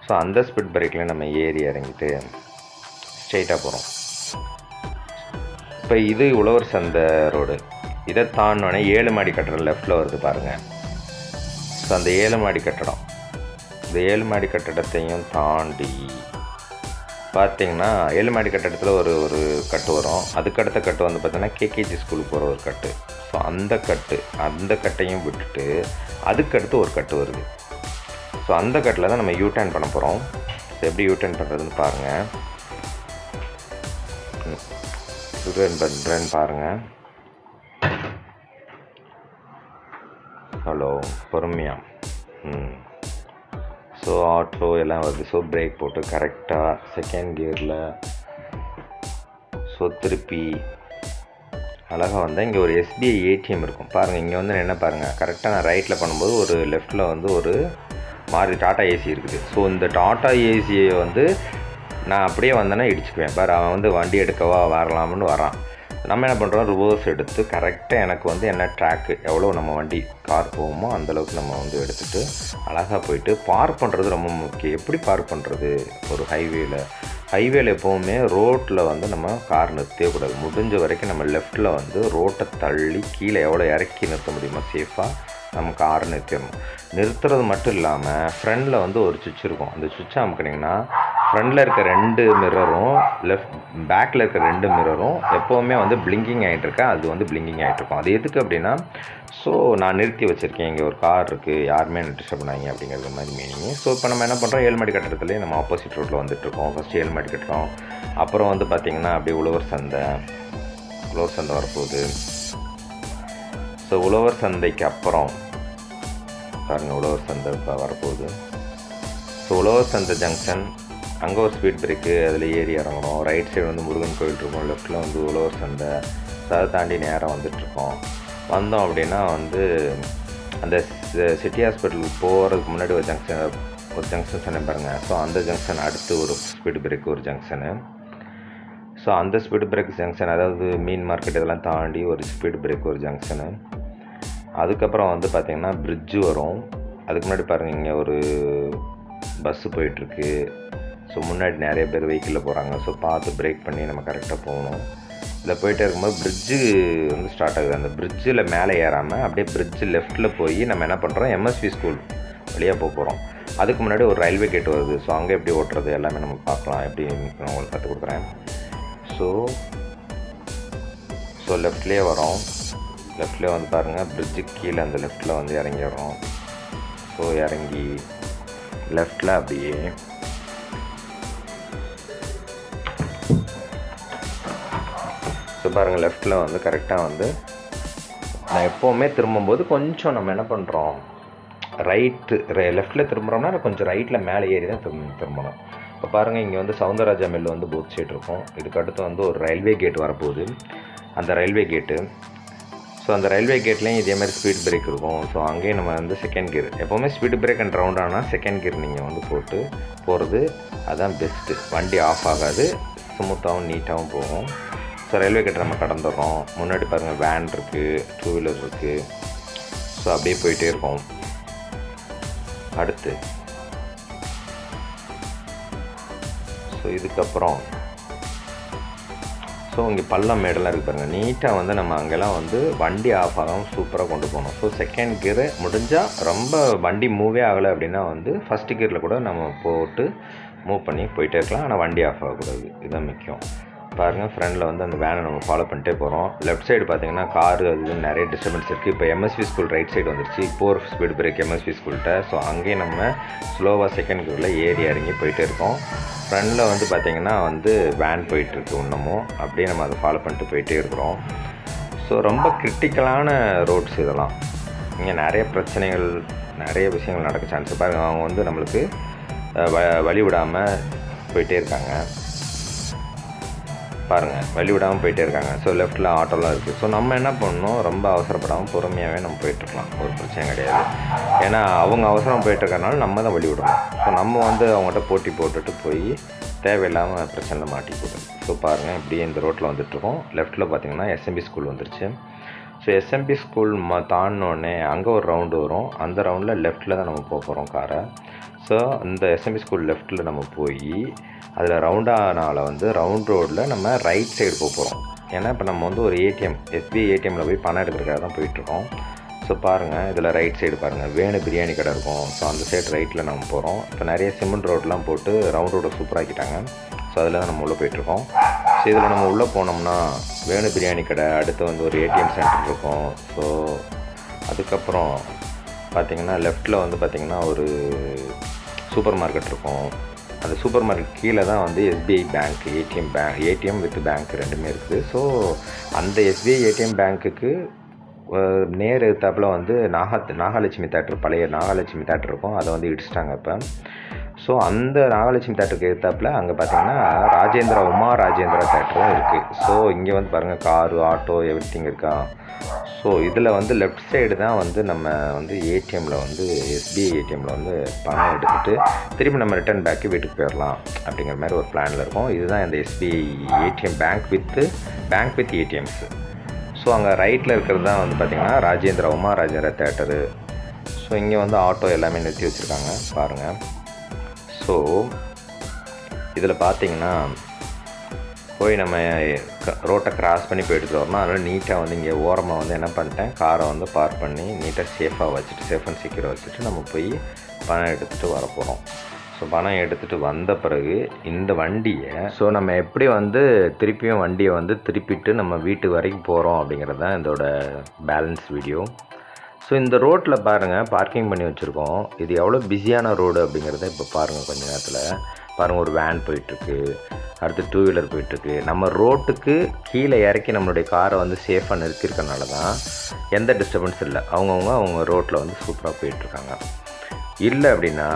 ஸோ அந்த ஸ்பீட் பிரேக்கில் நம்ம ஏறி இறங்கிட்டு ஸ்ட்ரெயிட்டாக போகிறோம். இப்போ இது உழவர் சந்தை ரோடு. இதை தாண்டினோடனே 7 மாடி கட்டடம் லெஃப்ட்டில் வருது பாருங்கள். ஸோ அந்த 7 மாடி கட்டடம், இந்த 7 மாடி கட்டடத்தையும் தாண்டி பார்த்தீங்கன்னா ஏழுமாடி கட்டடத்தில் ஒரு கட்டு வரும். அதுக்கடுத்த கட்டு வந்து பார்த்திங்கன்னா கேகேஜி ஸ்கூலுக்கு போகிற ஒரு கட்டு. ஸோ அந்த கட்டையும் விட்டுட்டு அதுக்கடுத்து ஒரு கட்டு வருது. ஸோ அந்த கட்டில் தான் நம்ம யூடர்ன் பண்ண போகிறோம். ஸோ எப்படி யூடர்ன் பண்ணுறதுன்னு பாருங்கள். யூடர்ன் பண்ணுறேன்னு பாருங்கள். ஹலோ, பொறுமையாக. ஸோ ஆட்டோ எல்லாம் வருது. ஸோ பிரேக் போட்டு கரெக்டாக செகண்ட் கியரில் ஸோ திருப்பி அழகாக வந்தால் இங்கே ஒரு எஸ்பிஐ ஏடிஎம் இருக்கும் பாருங்கள். இங்கே வந்து என்ன பாருங்கள், கரெக்டாக நான் ரைட்டில் பண்ணும்போது ஒரு லெஃப்ட்டில் வந்து ஒரு மாதிரி டாட்டா ஏசி இருக்குது. ஸோ இந்த டாட்டா ஏசியை வந்து நான் அப்படியே வந்தேன்னா இடிச்சுக்குவேன். பாரு, அவன் வந்து வண்டி எடுக்கவா வரலாம்னு வரான். நம்ம என்ன பண்ணுறோம், ரிவர்ஸ் எடுத்து கரெக்டாக எனக்கு வந்து என்ன ட்ராக்கு எவ்வளோ நம்ம வண்டி கார் போகுமோ அந்தளவுக்கு நம்ம வந்து எடுத்துகிட்டு அழகாக போயிட்டு பார்க் பண்ணுறது ரொம்ப முக்கியம். எப்படி பார்க் பண்ணுறது, ஒரு ஹைவேல எப்போவுமே ரோட்டில் வந்து நம்ம கார் நிறுத்தவே கூடாது. முடிஞ்ச வரைக்கும் நம்ம லெஃப்ட்டில் வந்து ரோட்டை தள்ளி கீழே எவ்வளோ இறக்கி நிறுத்த முடியுமோ சேஃபாக நம்ம காரை நிறுத்துறது மட்டும் இல்லாமல் ஃப்ரண்டில் வந்து ஒரு சுவிட்ச் இருக்கும். அந்த சுவிட்சை அமுக்கினீங்கன்னா ஃப்ரண்டில் இருக்க 2 மிரரும் பேக்கில் இருக்க 2 மிரரும் எப்போவுமே வந்து பிளிங்கிங் ஆகிட்டுருக்கேன். அது வந்து பிளிங்கிங் ஆகிட்ருக்கும். அது எதுக்கு அப்படின்னா, ஸோ நான் நிறுத்தி வச்சுருக்கேன், இங்கே ஒரு கார் இருக்குது, யாருமே என்ன டிஸ்டர்ப் பண்ணாங்க அப்படிங்கிறது மாதிரி மீனிங். ஸோ இப்போ நம்ம என்ன பண்ணுறோம், ஏழுமாடி கட்டடத்துலேயே நம்ம ஆப்போசிட் ரோட்டில் வந்துட்டுருக்கோம். ஃபஸ்ட்டு ஏழுமாடி கட்டுறோம். அப்புறம் வந்து பார்த்திங்கன்னா அப்படியே உழவர் சந்தை வரப்போகுது. ஸோ உழவர் சந்தைக்கு அப்புறம் பாருங்கள், உழவர் சந்தை வரப்போகுது. ஸோ உழவர் சந்தை ஜங்ஷன், அங்கே ஒரு ஸ்பீட் பிரேக்கு, அதில் ஏறி இறங்கணும். ரைட் சைடு வந்து முருகன் கோயில் இருக்கும், லெஃப்ட்டில் வந்து உழவர் சந்தை. அதை தாண்டி நேராக வந்துட்டுருக்கோம். வந்தோம் அப்படின்னா வந்து அந்த சிட்டி ஹாஸ்பிட்டலுக்கு போகிறதுக்கு முன்னாடி ஒரு ஜங்ஷன் சொன்னேன் பாருங்கள். ஸோ அந்த ஜங்ஷன் அடுத்து ஒரு ஸ்பீட் பிரேக் ஒரு ஜங்ஷனு. ஸோ அந்த ஸ்பீட் பிரேக் ஜங்ஷன், அதாவது மீன் மார்க்கெட் இதெல்லாம் தாண்டி ஒரு ஸ்பீட் பிரேக் ஒரு ஜங்ஷனு. அதுக்கப்புறம் வந்து பார்த்திங்கன்னா பிரிட்ஜு வரும். அதுக்கு முன்னாடி பாருங்கள், இங்கே ஒரு பஸ்ஸு போயிட்டுருக்கு. ஸோ முன்னாடி நிறைய பேர் வெஹிக்கிளில் போகிறாங்க. ஸோ பார்த்து பிரேக் பண்ணி நம்ம கரெக்டாக போகணும். இதில் போயிட்டே இருக்கும்போது பிரிட்ஜு வந்து ஸ்டார்ட் ஆகுது. அந்த பிரிட்ஜில் மேலே ஏறாமல் அப்படியே பிரிட்ஜு லெஃப்ட்டில் போய் நம்ம என்ன பண்ணுறோம், எம்எஸ்வி ஸ்கூல் வழியாக போகிறோம். அதுக்கு முன்னாடி ஒரு ரயில்வே கேட் வருது. ஸோ அங்கே எப்படி ஓட்டுறது எல்லாமே நம்ம பார்க்கலாம். எப்படி நான் உங்களுக்கு கற்றுக் கொடுக்குறேன். ஸோ லெஃப்ட்லேயே வரோம். லெஃப்ட்லேயே வந்து பாருங்கள், பிரிட்ஜுக்கு கீழே அந்த லெஃப்ட்டில் வந்து இறங்கிடுறோம். ஸோ இறங்கி லெஃப்ட்டில் அப்படியே ஸோ பாருங்கள், லெஃப்ட்டில் வந்து கரெக்டாக வந்து நான் எப்போவுமே திரும்பும்போது கொஞ்சம் நம்ம என்ன பண்ணுறோம், லெஃப்ட்டில் திரும்புகிறோம்னா கொஞ்சம் ரைட்டில் மேலே ஏறி தான் திரும்பணும். இப்போ பாருங்கள், இங்கே வந்து சவுந்தரராஜா மில் வந்து போத் சைடு இருக்கும். இதுக்கு அடுத்து வந்து ஒரு ரயில்வே கேட் வரப்போகுது, அந்த ரயில்வே கேட்டு. ஸோ அந்த ரயில்வே கேட்லேயும் இதே மாதிரி ஸ்பீட் பிரேக் இருக்கும். ஸோ அங்கேயும் நம்ம வந்து செகண்ட் கியர், எப்போவுமே ஸ்பீட் பிரேக் அண்ட் ரவுண்ட் ஆனால் செகண்ட் கியர் நீங்கள் வந்து போட்டு போகிறது அதுதான் பெஸ்ட்டு. வண்டி ஆஃப் ஆகாது, ஸ்மூத்தாகவும் நீட்டாகவும் போகும். ஸோ ரயில்வே கேட்டை நம்ம கடந்துடுறோம். முன்னாடி பாருங்கள், வேன் இருக்குது, 2 வீலர் இருக்குது. ஸோ அப்படியே போயிட்டே இருக்கோம். அடுத்து ஸோ இதுக்கப்புறம் ஸோ இங்கே பள்ளம் மேடெல்லாம் இருக்குது பாருங்கள். நீட்டாக வந்து நம்ம அங்கெல்லாம் வந்து வண்டி ஆஃப் ஆகாமல் சூப்பராக கொண்டு போகணும். ஸோ செகண்ட் கியரு முடிஞ்சால், ரொம்ப வண்டி மூவே ஆகலை அப்படின்னா வந்து ஃபஸ்ட்டு கியரில் கூட நம்ம போட்டு மூவ் பண்ணி போயிட்டே இருக்கலாம். ஆனால் வண்டி ஆஃப் ஆகக்கூடாது, இதுதான் முக்கியம். பாருங்கள், ஃப்ரண்டில் வந்து அந்த வேனை நம்ம ஃபாலோ பண்ணிட்டே போகிறோம். லெஃப்ட் சைடு பார்த்திங்கன்னா காரு அது நிறைய டிஸ்டர்பன்ஸ் இருக்குது. இப்போ எம்எஸ்வி ஸ்கூல் ரைட் சைடு வந்துருச்சு. இப்போ ஒரு ஸ்பீட் பிரேக் எம்எஸ்வி ஸ்கூல்கிட்ட. ஸோ அங்கேயும் நம்ம ஸ்லோவாக செகண்ட் கியரில் ஏறி இறங்கி போயிட்டே இருக்கோம். ஃப்ரண்டில் வந்து பார்த்திங்கன்னா வந்து வேன் போயிட்டுருக்கு இன்னமும். அப்படியே நம்ம அதை ஃபாலோ பண்ணிட்டு போயிட்டே இருக்கிறோம். ஸோ ரொம்ப கிரிட்டிக்கலான ரோட்ஸ் இதெல்லாம். இங்கே நிறைய பிரச்சனைகள், நிறைய விஷயங்கள் நடக்க சான்ஸ். பாருங்கள், அவங்க வந்து நம்மளுக்கு வழி விடாமல் போயிட்டே இருக்காங்க. பாருங்கள், வழி விடாமல் போயிட்டே இருக்காங்க. ஸோ லெஃப்ட்டில் ஆட்டோலாம் இருக்குது. ஸோ நம்ம என்ன பண்ணணும், ரொம்ப அவசரப்படாமல் பொறுமையாகவே நம்ம போயிட்டுருக்கலாம், ஒரு பிரச்சனை கிடையாது. ஏன்னா அவங்க அவசரம் போயிட்டுருக்கனால நம்ம தான் வழி விடணும். ஸோ நம்ம வந்து அவங்கள்ட்ட போட்டி போட்டுட்டு போய் தேவையில்லாமல் பிரச்சனையில் மாட்டிக்கூடாது. ஸோ பாருங்கள், இப்படியே இந்த ரோட்டில் வந்துட்டுருக்கோம். லெஃப்ட்டில் பார்த்திங்கன்னா எஸ்எம்பி ஸ்கூல் வந்துருச்சு. ஸோ எஸ்எம்பி ஸ்கூல் தாண்டினோடனே அங்கே ஒரு ரவுண்டு வரும். அந்த ரவுண்டில் லெஃப்ட்டில் தான் நம்ம போக போகிறோம் காரை. ஸோ இந்த எஸ்எம்பி ஸ்கூல் லெஃப்ட்டில் நம்ம போய் அதில் ரவுண்டானால வந்து ரவுண்ட் ரோடில் நம்ம ரைட் சைடு போக போகிறோம். ஏன்னா இப்போ நம்ம வந்து ஒரு ஏடிஎம், எஸ்பிஐ ஏடிஎம்மில் போய் பணம் எடுக்கிறதுக்காக தான் போயிட்டுருக்கோம். ஸோ பாருங்கள், இதில் ரைட் சைடு பாருங்கள், வேணு பிரியாணி கடை இருக்கும். ஸோ அந்த சைடு ரைட்டில் நம்ம போகிறோம். இப்போ நிறைய சிமெண்ட் ரோடெலாம் போட்டு ரவுண்ட் ரோடை சூப்பராகிட்டாங்க. ஸோ அதில் தான் நம்ம உள்ளே போயிட்டுருக்கோம். ஸோ இதில் நம்ம உள்ளே போனோம்னா வேணு பிரியாணி கடை, அடுத்து வந்து ஒரு ஏடிஎம் சென்டர் இருக்கும். ஸோ அதுக்கப்புறம் பார்த்திங்கன்னா லெஃப்ட்டில் வந்து பார்த்திங்கன்னா ஒரு சூப்பர் மார்க்கெட் இருக்கும். அந்த சூப்பர் மார்க்கெட் கீழே தான் வந்து SBI bank, ATM with bank ரெண்டுமே இருக்குது. ஸோ அந்த எஸ்பிஐ ஏடிஎம் பேங்க்குக்கு நேர் எதிர்த்தாப்பில் வந்து நாகலட்சுமி தேட்டர், பழைய நாகலட்சுமி தேட்டர் இருக்கும். அதை வந்து இடிச்சிட்டாங்க இப்போ. ஸோ அந்த நாகலட்சுமி தேட்டருக்கு எதிர்த்தாப்பில் அங்கே பார்த்திங்கன்னா உமா ராஜேந்திரா தேட்டரும் இருக்குது. ஸோ இங்கே வந்து பாருங்கள் காரு, ஆட்டோ எவ்ரிதிங் இருக்கா. ஸோ இதில் வந்து லெஃப்ட் சைடு தான் வந்து நம்ம வந்து ஏடிஎம்மில் வந்து எஸ்பிஐ ஏடிஎம்மில் வந்து பணம் எடுத்துகிட்டு திரும்பி நம்ம ரிட்டர்ன் பேக்கு வீட்டுக்கு போயிடலாம் அப்படிங்கிற மாதிரி ஒரு பிளானில் இருக்கும். இதுதான் இந்த SBI ATM bank with ATMs. So அங்கே ரைட்டில் இருக்கிறது தான் வந்து பார்த்திங்கன்னா உமா ராஜேந்திரா தேட்டரு. ஸோ இங்கே வந்து ஆட்டோ எல்லாமே நிறுத்தி வச்சுருக்காங்க பாருங்கள். ஸோ இதில் பார்த்திங்கன்னா போய் நம்ம ரோட்டை கிராஸ் பண்ணி போயிட்டு வரணும். அதனால் நீட்டாக வந்து இங்கே ஓரமாக வந்து என்ன பண்ணிட்டேன், காரை வந்து பார்க் பண்ணி நீட்டாக சேஃப் அண்ட் செக்யூராக வச்சுட்டு நம்ம போய் பணம் எடுத்துகிட்டு வர போகிறோம். ஸோ பணம் எடுத்துகிட்டு வந்த பிறகு இந்த வண்டியை நம்ம எப்படி வந்து திருப்பியும் வண்டியை வந்து திருப்பிட்டு நம்ம வீட்டு வரைக்கும் போகிறோம் அப்படிங்கிறது தான் இதோட பேலன்ஸ் வீடியோ. ஸோ இந்த ரோட்டில் பாருங்கள் பார்க்கிங் பண்ணி வச்சுருக்கோம். இது எவ்வளோ பிஸியான ரோடு அப்படிங்கிறத இப்போ பாருங்கள். கொஞ்சம் நேரத்தில் பாருங்கள், ஒரு வேன் போயிட்டுருக்கு, அடுத்து 2 வீலர் போயிட்டுருக்கு. நம்ம ரோட்டுக்கு கீழே இறக்கி நம்மளுடைய காரை வந்து சேஃபாக நிறுத்திருக்கனால தான் எந்த டிஸ்டர்பன்ஸ் இல்லை. அவங்க ரோட்டில் வந்து சூப்பராக போயிட்டுருக்காங்க. இல்லை அப்படின்னா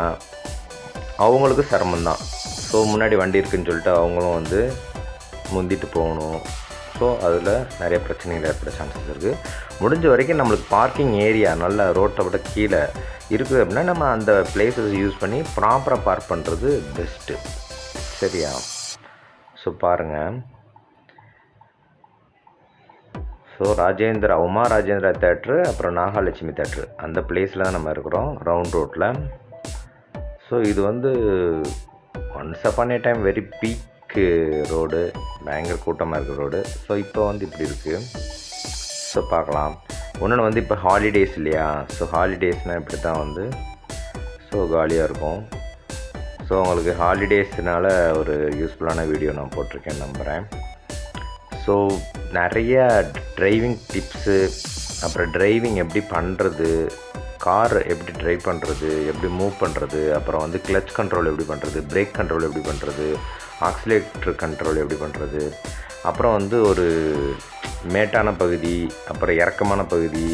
அவங்களுக்கு சிரமந்தான். ஸோ முன்னாடி வண்டி இருக்குதுன்னு சொல்லிட்டு அவங்களும் வந்து முந்திட்டு போகணும். ஸோ அதில் நிறைய பிரச்சனைகள் ஏற்பட சான்சஸ் இருக்குது. முடிஞ்ச வரைக்கும் நம்மளுக்கு பார்க்கிங் ஏரியா நல்ல ரோட்டை விட கீழே இருக்குது அப்படின்னா நம்ம அந்த பிளேஸஸ் யூஸ் பண்ணி ப்ராப்பராக பார்க் பண்ணுறது பெஸ்ட்டு. சரியா? ஸோ பாருங்கள். ஸோ உமா ராஜேந்திரா தேட்ரு, அப்புறம் நாகலட்சுமி தேட்ரு, அந்த பிளேஸில் தான் நம்ம இருக்கிறோம், ரவுண்ட் ரோட்டில். ஸோ இது வந்து once upon a time very peak road, பயங்கர கூட்டமாக இருக்கிற ரோடு. ஸோ இப்போ வந்து இப்படி இருக்குது. ஸோ பார்க்கலாம். ஒன்று வந்து இப்போ ஹாலிடேஸ் இல்லையா. ஸோ ஹாலிடேஸ்னால் இப்படி தான் வந்து காலியாக இருக்கும். ஸோ உங்களுக்கு ஹாலிடேஸ்னால் ஒரு யூஸ்ஃபுல்லான வீடியோ நான் போட்டிருக்கேன்னு நம்புகிறேன். ஸோ நிறைய டிரைவிங் டிப்ஸு, அப்புறம் டிரைவிங் எப்படி பண்ணுறது, கார் எப்படி ட்ரைவ் பண்ணுறது, எப்படி மூவ் பண்ணுறது, அப்புறம் வந்து கிளச் கண்ட்ரோல் எப்படி பண்ணுறது, பிரேக் கண்ட்ரோல் எப்படி பண்ணுறது, ஆக்சிலேட்டர் கண்ட்ரோல் எப்படி பண்ணுறது, அப்புறம் வந்து ஒரு மேட்டான பகுதி, அப்புறம் இறக்கமான பகுதி,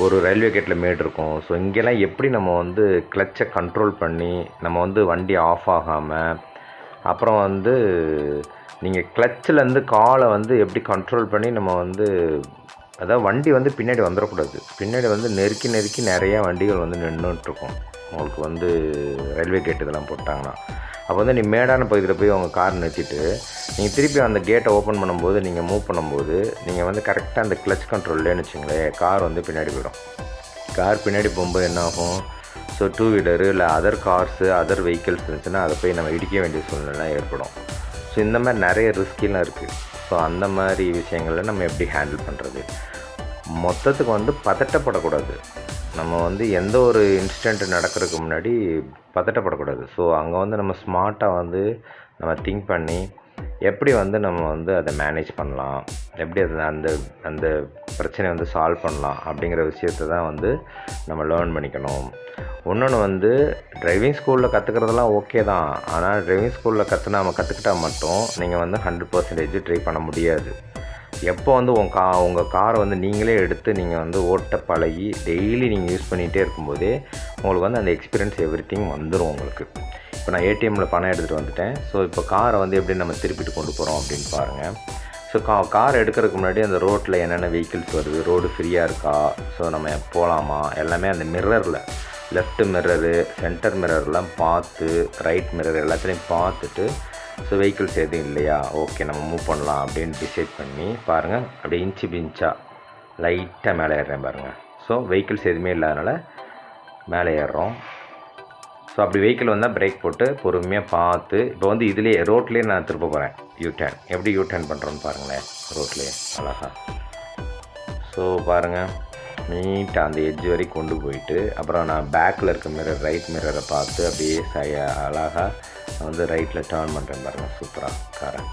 ஒரு ரயில்வே கேட்டில் மேடு இருக்கும். ஸோ இங்கெல்லாம் எப்படி நம்ம வந்து கிளச்சை கண்ட்ரோல் பண்ணி நம்ம வந்து வண்டி ஆஃப் ஆகாமல், அப்புறம் வந்து நீங்கள் கிளச்சிலேருந்து காலை வந்து எப்படி கண்ட்ரோல் பண்ணி நம்ம வந்து, அதாவது வண்டி வந்து பின்னாடி வந்துடக்கூடாது. பின்னாடி வந்து நெருக்கி நிறையா வண்டிகள் வந்து நின்றுட்டுருக்கும். உங்களுக்கு வந்து ரயில்வே கேட் இதெல்லாம் போட்டாங்கன்னா, அப்போ வந்து நீ மேடான பகுதியில் போய் உங்கள் கார் நிறுத்திட்டு நீங்கள் திருப்பி அந்த கேட்டை ஓப்பன் பண்ணும்போது, நீங்கள் மூவ் பண்ணும்போது நீங்கள் வந்து கரெக்டாக அந்த கிளச் கண்ட்ரோல்லேன்னு வச்சுங்களேன், கார் வந்து பின்னாடி போயிடும். கார் பின்னாடி போகும்போது என்ன ஆகும், ஸோ 2 வீலரு இல்லை அதர் கார்ஸு, அதர் வெஹிக்கிள்ஸ் இருந்துச்சுன்னா அதை போய் நம்ம இடிக்க வேண்டிய சூழ்நிலை ஏற்படும். ஸோ இந்த மாதிரி நிறைய ரிஸ்கெலாம் இருக்குது. ஸோ அந்த மாதிரி விஷயங்களில் நம்ம எப்படி ஹேண்டில் பண்ணுறது, மொத்தத்துக்கு வந்து பதட்டப்படக்கூடாது. நம்ம வந்து எந்த ஒரு இன்சிடெண்ட் நடக்கிறதுக்கு முன்னாடி பதட்டப்படக்கூடாது. ஸோ அங்கே வந்து நம்ம ஸ்மார்ட்டாக வந்து நம்ம திங்க் பண்ணி எப்படி வந்து நம்ம வந்து அதை மேனேஜ் பண்ணலாம், எப்படி அந்த அந்த பிரச்சனையை வந்து சால்வ் பண்ணலாம் அப்படிங்கிற விஷயத்தை தான் வந்து நம்ம லேர்ன் பண்ணிக்கணும். இன்னொன்று வந்து டிரைவிங் ஸ்கூலில் கற்றுக்கிறதெல்லாம் ஓகே தான். ஆனால் டிரைவிங் ஸ்கூலில் கற்றுக்கிட்டால் மட்டும் நீங்கள் வந்து 100% ட்ரைவ் பண்ண முடியாது. எப்போ வந்து உங்கள் காரை வந்து நீங்களே எடுத்து நீங்கள் வந்து ஓட்ட பழகி டெய்லி நீங்கள் யூஸ் பண்ணிகிட்டே இருக்கும்போதே உங்களுக்கு வந்து அந்த எக்ஸ்பீரியன்ஸ் எவ்ரிதிங் வந்துடும் உங்களுக்கு. இப்போ நான் ஏடிஎம்மில் பணம் எடுத்துகிட்டு வந்துட்டேன். ஸோ இப்போ காரை வந்து எப்படி நம்ம திருப்பிட்டு கொண்டு போகிறோம் அப்படின்னு பாருங்கள். ஸோ கார் எடுக்கிறதுக்கு முன்னாடி அந்த ரோட்டில் என்னென்ன வெஹிக்கிள்ஸ் வருது, ரோடு ஃப்ரீயாக இருக்கா, ஸோ நம்ம போகலாமா, எல்லாமே அந்த மிரரில் லெஃப்ட் மிரரு, சென்டர் மிரர்லாம் பார்த்து, ரைட் மிரர் எல்லாத்துலேயும் பார்த்துட்டு, ஸோ வெஹிக்கிள்ஸ் எதுவும் இல்லையா, ஓகே நம்ம மூவ் பண்ணலாம் அப்படின்னு டிசைட் பண்ணி பாருங்கள். அப்படியே இன்ச்சு பின்ச்சாக லைட்டாக மேலே ஏறுறேன் பாருங்கள். ஸோ வெஹிக்கிள்ஸ் எதுவுமே இல்லாதனால மேலே ஏறுறோம். ஸோ அப்படி வெஹிக்கிள் வந்தால் பிரேக் போட்டு பொறுமையாக பார்த்து, இப்போ வந்து இதுலேயே ரோட்லேயே நான் திருப்ப போகிறேன். யூடர்ன் எப்படி யூடர்ன் பண்ணுறோன்னு பாருங்களேன், ரோட்லேயே அழகா. ஸோ பாருங்கள், நீட்டாக அந்த எட்ஜ் வரைக்கும் கொண்டு போயிட்டு, அப்புறம் நான் பேக்கில் இருக்க மிரர், ரைட் மிரரை பார்த்து அப்படியே அழகாக நான் வந்து ரைட்டில் டேர்ன் பண்ணுறேன் பாருங்கள், சூப்பராக காரை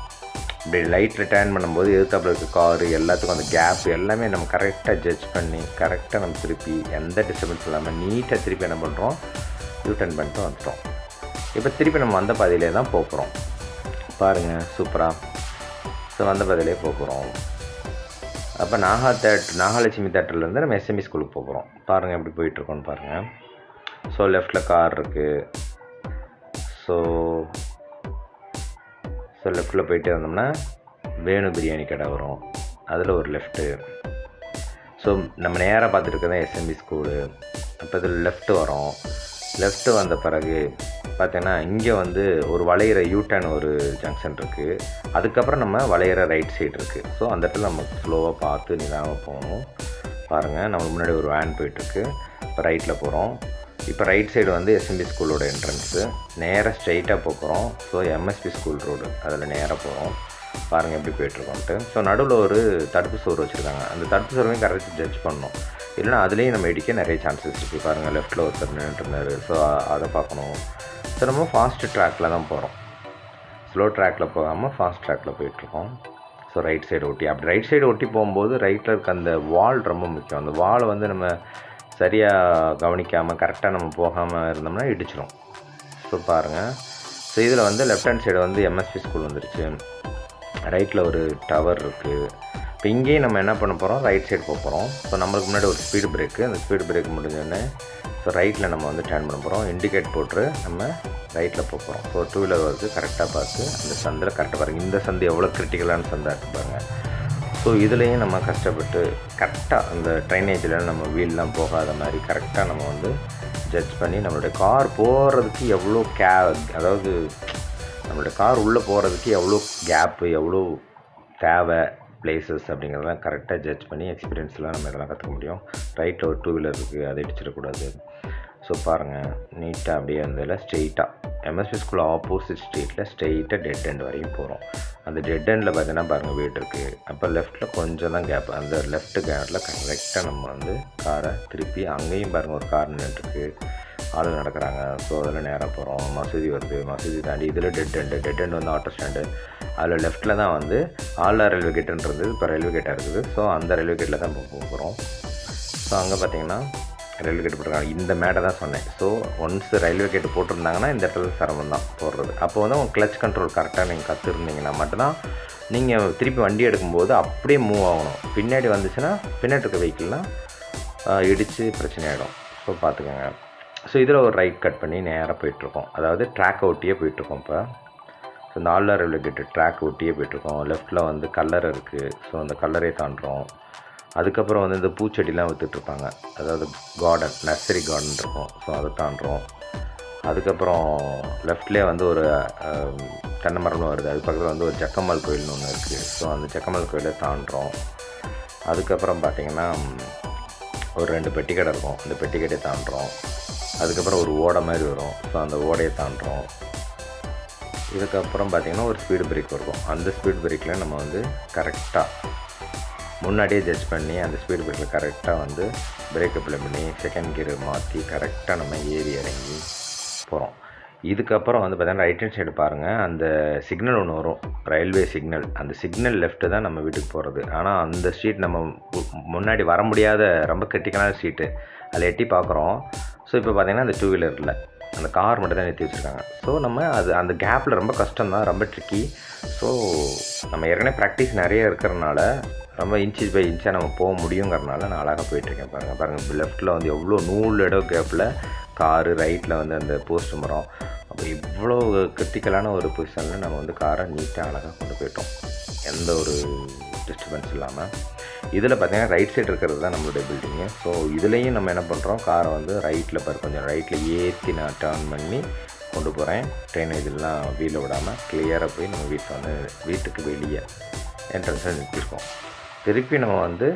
இப்படி லைட்டில் டேர்ன் பண்ணும்போது எதிர்த்தாப்புல இருக்க காரு எல்லாத்துக்கும் அந்த கேப் எல்லாமே நம்ம கரெக்டாக ஜட்ஜ் பண்ணி கரெக்டாக நம்ம திருப்பி எந்த டிஸ்டர்பன்ஸ் இல்லாமல் நீட்டாக திருப்பி என்ன பண்ணுறோம், யூ டர்ன் பண்ணிட்டு வந்துட்டோம். இப்போ திருப்பி நம்ம வந்த பாதையிலே தான் போகிறோம் பாருங்கள், சூப்பராக. ஸோ வந்த பாதையிலே போகிறோம். அப்போ நாகலட்சுமி தேட்டர்லேருந்து நம்ம எஸ்எம்பி ஸ்கூலுக்கு போகிறோம். பாருங்கள் எப்படி போயிட்டுருக்கோன்னு பாருங்கள். ஸோ லெஃப்டில் கார் இருக்குது. ஸோ லெஃப்டில் போயிட்டே வந்தோம்னா வேணு பிரியாணி கடை வரும், அதில் ஒரு லெஃப்ட்டு. ஸோ நம்ம நேராக பார்த்துட்டு இருக்கிறது எஸ்எம்பி ஸ்கூலு. அப்போ இதில் லெஃப்ட்டு வரோம். லெஃப்ட்டு வந்த பிறகு பார்த்தீங்கன்னா இங்கே வந்து ஒரு வளையிற யூட்டர்ன் ஒரு ஜங்ஷன் இருக்குது. அதுக்கப்புறம் நம்ம வளையிற ரைட் சைடு இருக்குது. ஸோ அந்த இடத்துல நம்ம ஸ்லோவாக பார்த்து நிதானமாக போகணும். பாருங்கள், நம்மளுக்கு முன்னாடி ஒரு வேன் போயிட்டுருக்கு. இப்போ ரைட்டில் போகிறோம். இப்போ ரைட் சைடு வந்து எஸ்எம்பி ஸ்கூலோட என்ட்ரன்ஸு. நேராக ஸ்ட்ரைட்டாக போகிறோம். ஸோ எம்எஸ்பி ஸ்கூல் ரோடு, அதில் நேராக போகிறோம். பாருங்கள் எப்படி போய்ட்டுருக்கோன்ட்டு. ஸோ நடுவில் ஒரு தடுப்பு சோறு வச்சுருக்காங்க. அந்த தடுப்பு சோறுவையும் கரெக்டாக ஜட்ஜ் பண்ணணும், இல்லைனா அதுலேயும் நம்ம இடிக்க நிறைய சான்சஸ் இருக்குது. பாருங்கள், லெஃப்ட்டில் ஒருத்தர் நின்றுட்டுருந்தார். ஸோ அதை பார்க்கணும். ஸோ நம்ம ஃபாஸ்ட்டு ட்ராக்கில் தான் போகிறோம், ஸ்லோ ட்ராக்கில் போகாமல் ஃபாஸ்ட் ட்ராக்கில் போயிட்டுருக்கோம். ஸோ ரைட் சைடு ஒட்டி, அப்படி ரைட் சைடு ஒட்டி போகும்போது ரைட்டில் இருக்க அந்த வால் ரொம்ப முக்கியம். அந்த வாலை வந்து நம்ம சரியாக கவனிக்காமல் கரெக்டாக நம்ம போகாமல் இருந்தோம்னா இடிச்சிடும். ஸோ பாருங்கள். ஸோ இதில் வந்து லெஃப்ட் ஹேண்ட் சைடு வந்து எம்எஸ்பி ஸ்கூல் வந்துருச்சு. ரைட்டில் ஒரு டவர் இருக்குது. இப்போ இங்கேயும் நம்ம என்ன பண்ண போகிறோம், ரைட் சைடு போக போகிறோம். ஸோ நம்மளுக்கு முன்னாடி ஒரு ஸ்பீடு பிரேக்கு. அந்த ஸ்பீடு பிரேக் முடிஞ்சோடனே ஸோ ரைட்டில் நம்ம வந்து டர்ன் பண்ண போகிறோம். இண்டிகேட் போட்டு நம்ம ரைட்டில் போக போகிறோம். ஸோ டூ வீலர் வருது, கரெக்டாக பார்த்து அந்த சந்தில் கரெக்டாக பாருங்கள். இந்த சந்து எவ்வளோ கிரிட்டிக்கலான சந்தாக இருக்குது பாருங்கள். ஸோ இதுலேயும் நம்ம கஷ்டப்பட்டு கரெக்டாக அந்த ட்ரைனேஜில் நம்ம வீல்லாம் போகாத மாதிரி கரெக்டாக நம்ம வந்து ஜட்ஜ் பண்ணி நம்மளுடைய கார் போகிறதுக்கு எவ்வளோ அதாவது நம்மளுடைய கார் உள்ளே போகிறதுக்கு எவ்வளோ கேப்பு, எவ்வளோ தேவை, பிளேசஸ் அப்படிங்கிறதெல்லாம் கரெக்டாக ஜட்ஜ் பண்ணி எக்ஸ்பீரியன்ஸ்லாம் நம்ம இதெல்லாம் கற்றுக்க முடியும். ரைட்டில் ஒரு டூ வீலர் இருக்குது, அதை இடிச்சிடக்கூடாது. ஸோ பாருங்கள், நீட்டாக அப்படியே இருந்ததில் ஸ்ட்ரெயிட்டாக எம்எஸ்பி ஸ்கூல் ஆப்போசிட் ஸ்ட்ரீட்டில் ஸ்ட்ரெயிட்டாக டெட் எண்ட் வரையும் போகிறோம். அந்த டெட் எண்டில் பார்த்தீங்கன்னா பாருங்கள் வீடு இருக்குது. அப்போ லெஃப்ட்டில் கொஞ்சம் தான் கேப். அந்த லெஃப்ட்டு கேப்பில் கரெக்டாக நம்ம வந்து காரை திருப்பி அங்கேயும் பாருங்கள் ஒரு கார் நின்றுட்டுருக்கு, ஆள் நடக்கிறாங்க. ஸோ அதில் நேராக போகிறோம். மசூதி வருது, மசூதி தாண்டி இதில் டெட் எண்டு வந்து ஆட்டோ ஸ்டாண்டு. அதில் லெஃப்ட்டில் தான் வந்து ஆல்ஆர் ரயில்வே கேட்டுன்றது இப்போ ரயில்வே கேட்டாக இருக்குது. ஸோ அந்த ரயில்வே கேட்டில் தான் போகிறோம். ஸோ அங்கே பார்த்தீங்கன்னா ரயில்வே கேட்டு போட்டிருக்காங்க. இந்த மேடை தான் சொன்னேன். ஸோ ஒன்ஸ் ரயில்வே கேட்டு போட்டிருந்தாங்கன்னா இந்த இடத்துல சிரமம் தான் போடுறது. அப்போ வந்து உங்கள் கிளச் கண்ட்ரோல் கரெக்டாக நீங்கள் கற்றுருந்தீங்கன்னா மட்டும்தான் நீங்கள் திருப்பி வண்டி எடுக்கும்போது அப்படியே மூவ் ஆகணும். பின்னாடி வந்துச்சுன்னா பின்னாடி இருக்க வெஹிக்கிள்லாம் இடித்து பிரச்சனை ஆகிடும். ஸோ பார்த்துக்கோங்க. ஸோ இதில் ஒரு ரைட் கட் பண்ணி நேராக போயிட்டுருக்கோம். அதாவது ட்ராக்கை ஒட்டியே போயிட்டுருக்கோம். இப்போ ஸோ இந்த ஆல்ஆர் ரயில்வே கேட்டு ட்ராக் ஒட்டியே போயிட்டுருக்கோம். லெஃப்ட்டில் வந்து கல்லறை இருக்குது. ஸோ அந்த கல்லறையை தாண்டுறோம். அதுக்கப்புறம் வந்து இந்த பூச்செடிலாம் விற்றுட்ருப்பாங்க, அதாவது கார்டன், நர்சரி கார்டன் இருக்கும். ஸோ அதை தாண்டுறோம். அதுக்கப்புறம் லெஃப்ட்லேயே வந்து ஒரு தென்னை மரம்னு வருது. அது பக்கத்தில் வந்து ஒரு ஜக்கம்மாள் கோயில்னு ஒன்று இருக்குது. ஸோ அந்த ஜக்கம்மாள் கோயிலை தாண்டுறோம். அதுக்கப்புறம் பார்த்திங்கன்னா ஒரு 2 பெட்டி கடை இருக்கும். அந்த பெட்டி கடையை தாண்டுறோம். அதுக்கப்புறம் ஒரு ஓடை மாதிரி வரும். ஸோ அந்த ஓடையை தாண்டுறோம். இதுக்கப்புறம் பார்த்திங்கன்னா ஒரு ஸ்பீடு பிரேக் இருக்கும். அந்த ஸ்பீடு பிரேக்கில் நம்ம வந்து கரெக்டாக முன்னாடியே ஜட்ஜ் பண்ணி அந்த ஸ்பீடு பிரேக்கில் கரெக்டாக வந்து பிரேக் அப்ளை பண்ணி செகண்ட் கியர் மாற்றி கரெக்டாக நம்ம ஏறி இறங்கி போகிறோம். இதுக்கப்புறம் வந்து பார்த்தீங்கன்னா ரைட் ஹேண்ட் சைடு பாருங்கள், அந்த சிக்னல் ஒன்று வரும், ரயில்வே சிக்னல். அந்த சிக்னல் லெஃப்ட்டு தான் நம்ம வீட்டுக்கு போகிறது. ஆனால் அந்த ஸ்ட்ரீட் நம்ம முன்னாடி வர முடியாத ரொம்ப கிரிட்டிக்கலான ஸ்ட்ரீட்டு, அதில் எட்டி பார்க்குறோம். ஸோ இப்போ பார்த்திங்கன்னா அந்த டூ வீலரில் அந்த கார் மட்டும் தான் நிறுத்தி வச்சுருக்காங்க. ஸோ நம்ம அது அந்த கேப்பில் ரொம்ப கஷ்டம் தான், ரொம்ப ட்ரிக்கி. ஸோ நம்ம ஏற்கனவே ப்ராக்டிஸ் நிறைய இருக்கிறனால ரொம்ப இன்ச்சஸ் பை இன்ச்சாக நம்ம போக முடியுங்கிறனால நான் அழகாக போயிட்டுருக்கேன். பாருங்கள் லெஃப்ட்டில் வந்து எவ்வளோ 100 இடம் கேப்பில் காரு, ரைட்டில் வந்து அந்த போஸ்ட் மரம். அப்போ இவ்வளோ கிரிட்டிக்கலான ஒரு பொசிஷனில் நம்ம வந்து காரை நீட்டாக அழகாக கொண்டு போயிட்டோம், எந்த ஒரு டிஸ்டர்பன்ஸ் இல்லாமல். இதில் பார்த்திங்கன்னா ரைட் சைடு இருக்கிறது தான் நம்மளுடைய பில்டிங்கு. ஸோ இதுலேயும் நம்ம என்ன பண்ணுறோம், காரை வந்து ரைட்டில் கொஞ்சம் ரைட்டில் ஏற்றி நான் டர்ன் பண்ணி கொண்டு போகிறேன். ட்ரைனேஜெலாம் வீலை விடாமல் கிளியராக போய் நம்ம வீட்டுக்கு வெளியே என்ட்ரன்ஸில் நிறுத்தியிருக்கோம். திருப்பி நம்ம வந்து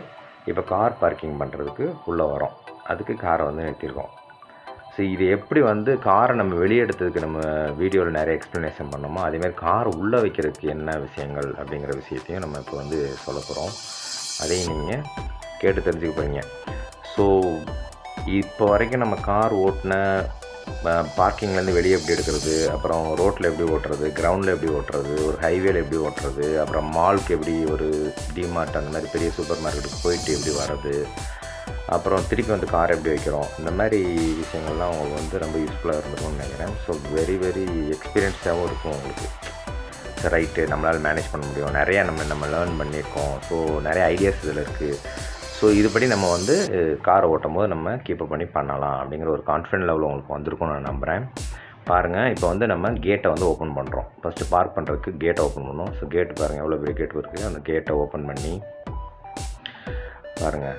இப்போ கார் பார்க்கிங் பண்ணுறதுக்கு உள்ளே வரோம். அதுக்கு காரை வந்து நிறுத்தியிருக்கோம். ஸோ இது எப்படி வந்து காரை நம்ம வெளியே எடுத்ததுக்கு நம்ம வீடியோவில் நிறைய எக்ஸ்ப்ளனேஷன் பண்ணோமோ, அதேமாதிரி கார் உள்ளே வைக்கிறதுக்கு என்ன விஷயங்கள் அப்படிங்கிற விஷயத்தையும் நம்ம இப்போ வந்து சொல்ல போகிறோம். அதையும் நீங்கள் கேட்டு தெரிஞ்சுக்க போகிறீங்க. ஸோ இப்போ வரைக்கும் நம்ம கார் ஓட்டின பார்க்கிங்லேருந்து வெளியே எப்படி எடுக்கிறது, அப்புறம் ரோட்டில் எப்படி ஓட்டுறது, கிரவுண்டில் எப்படி ஓட்டுறது, ஒரு ஹைவேல எப்படி ஓட்டுறது, அப்புறம் மாலுக்கு எப்படி ஒரு டிமார்ட் அந்த மாதிரி பெரிய சூப்பர் மார்க்கெட்டுக்கு போயிட்டு எப்படி வர்றது, அப்புறம் திருப்பி வந்து கார் எப்படி வைக்கிறோம், இந்த மாதிரி விஷயங்கள்லாம் உங்களுக்கு வந்து ரொம்ப யூஸ்ஃபுல்லாக இருந்திருக்கும்னு நினைக்கிறேன். ஸோ வெரி வெரி எக்ஸ்பீரியன்ஸாகவும் இருக்கும் உங்களுக்கு. ரைட்டு, நம்மளால் மேனேஜ் பண்ண முடியும், நிறையா நம்ம லேர்ன் பண்ணியிருக்கோம். ஸோ நிறைய ஐடியாஸ் இதில் இருக்குது. ஸோ இதுபடி நம்ம வந்து காரை ஓட்டும் போது நம்ம கீப்பப் பண்ணி பண்ணலாம் அப்படிங்கிற ஒரு கான்ஃபிடென்ட் லெவல் உங்களுக்கு வந்திருக்கும்னு நான் நம்புகிறேன். பாருங்கள், இப்போ வந்து நம்ம கேட்டை வந்து ஓப்பன் பண்ணுறோம். ஃபஸ்ட்டு பார்க் பண்ணுறதுக்கு கேட்டை ஓப்பன் பண்ணணும். ஸோ கேட்டு பாருங்கள் எவ்வளோ பெரிய கேட் இருக்குது. அந்த கேட்டை ஓப்பன் பண்ணி பாருங்கள்.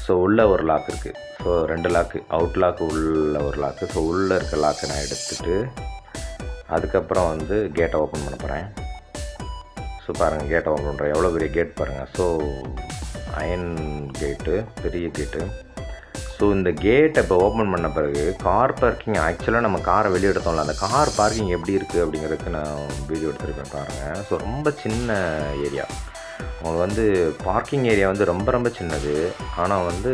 ஸோ உள்ளே ஒரு லாக் இருக்குது. ஸோ 2 லாக்கு, அவுட் லாக்கு, உள்ள ஒரு லாக்கு. ஸோ உள்ளே இருக்க லாக்கை நான் எடுத்துகிட்டு அதுக்கப்புறம் வந்து கேட்டை ஓப்பன் பண்ண போகிறேன். ஸோ பாருங்கள், கேட்டை ஓப்பன் பண்ணுறேன். எவ்வளோ பெரிய கேட் பாருங்கள். ஸோ அயன் கேட்டு, பெரிய கேட்டு. ஸோ இந்த கேட்டை இப்போ ஓப்பன் பண்ண பிறகு கார் பார்க்கிங், ஆக்சுவலாக நம்ம காரை வெளியே எடுத்தோம்ல, அந்த கார் பார்க்கிங் எப்படி இருக்குது அப்படிங்கிறதுக்கு நான் வீடியோ எடுத்துருக்கேன் பாருங்கள். ஸோ ரொம்ப சின்ன ஏரியா, உங்களுக்கு வந்து பார்க்கிங் ஏரியா வந்து ரொம்ப ரொம்ப சின்னது. ஆனால் வந்து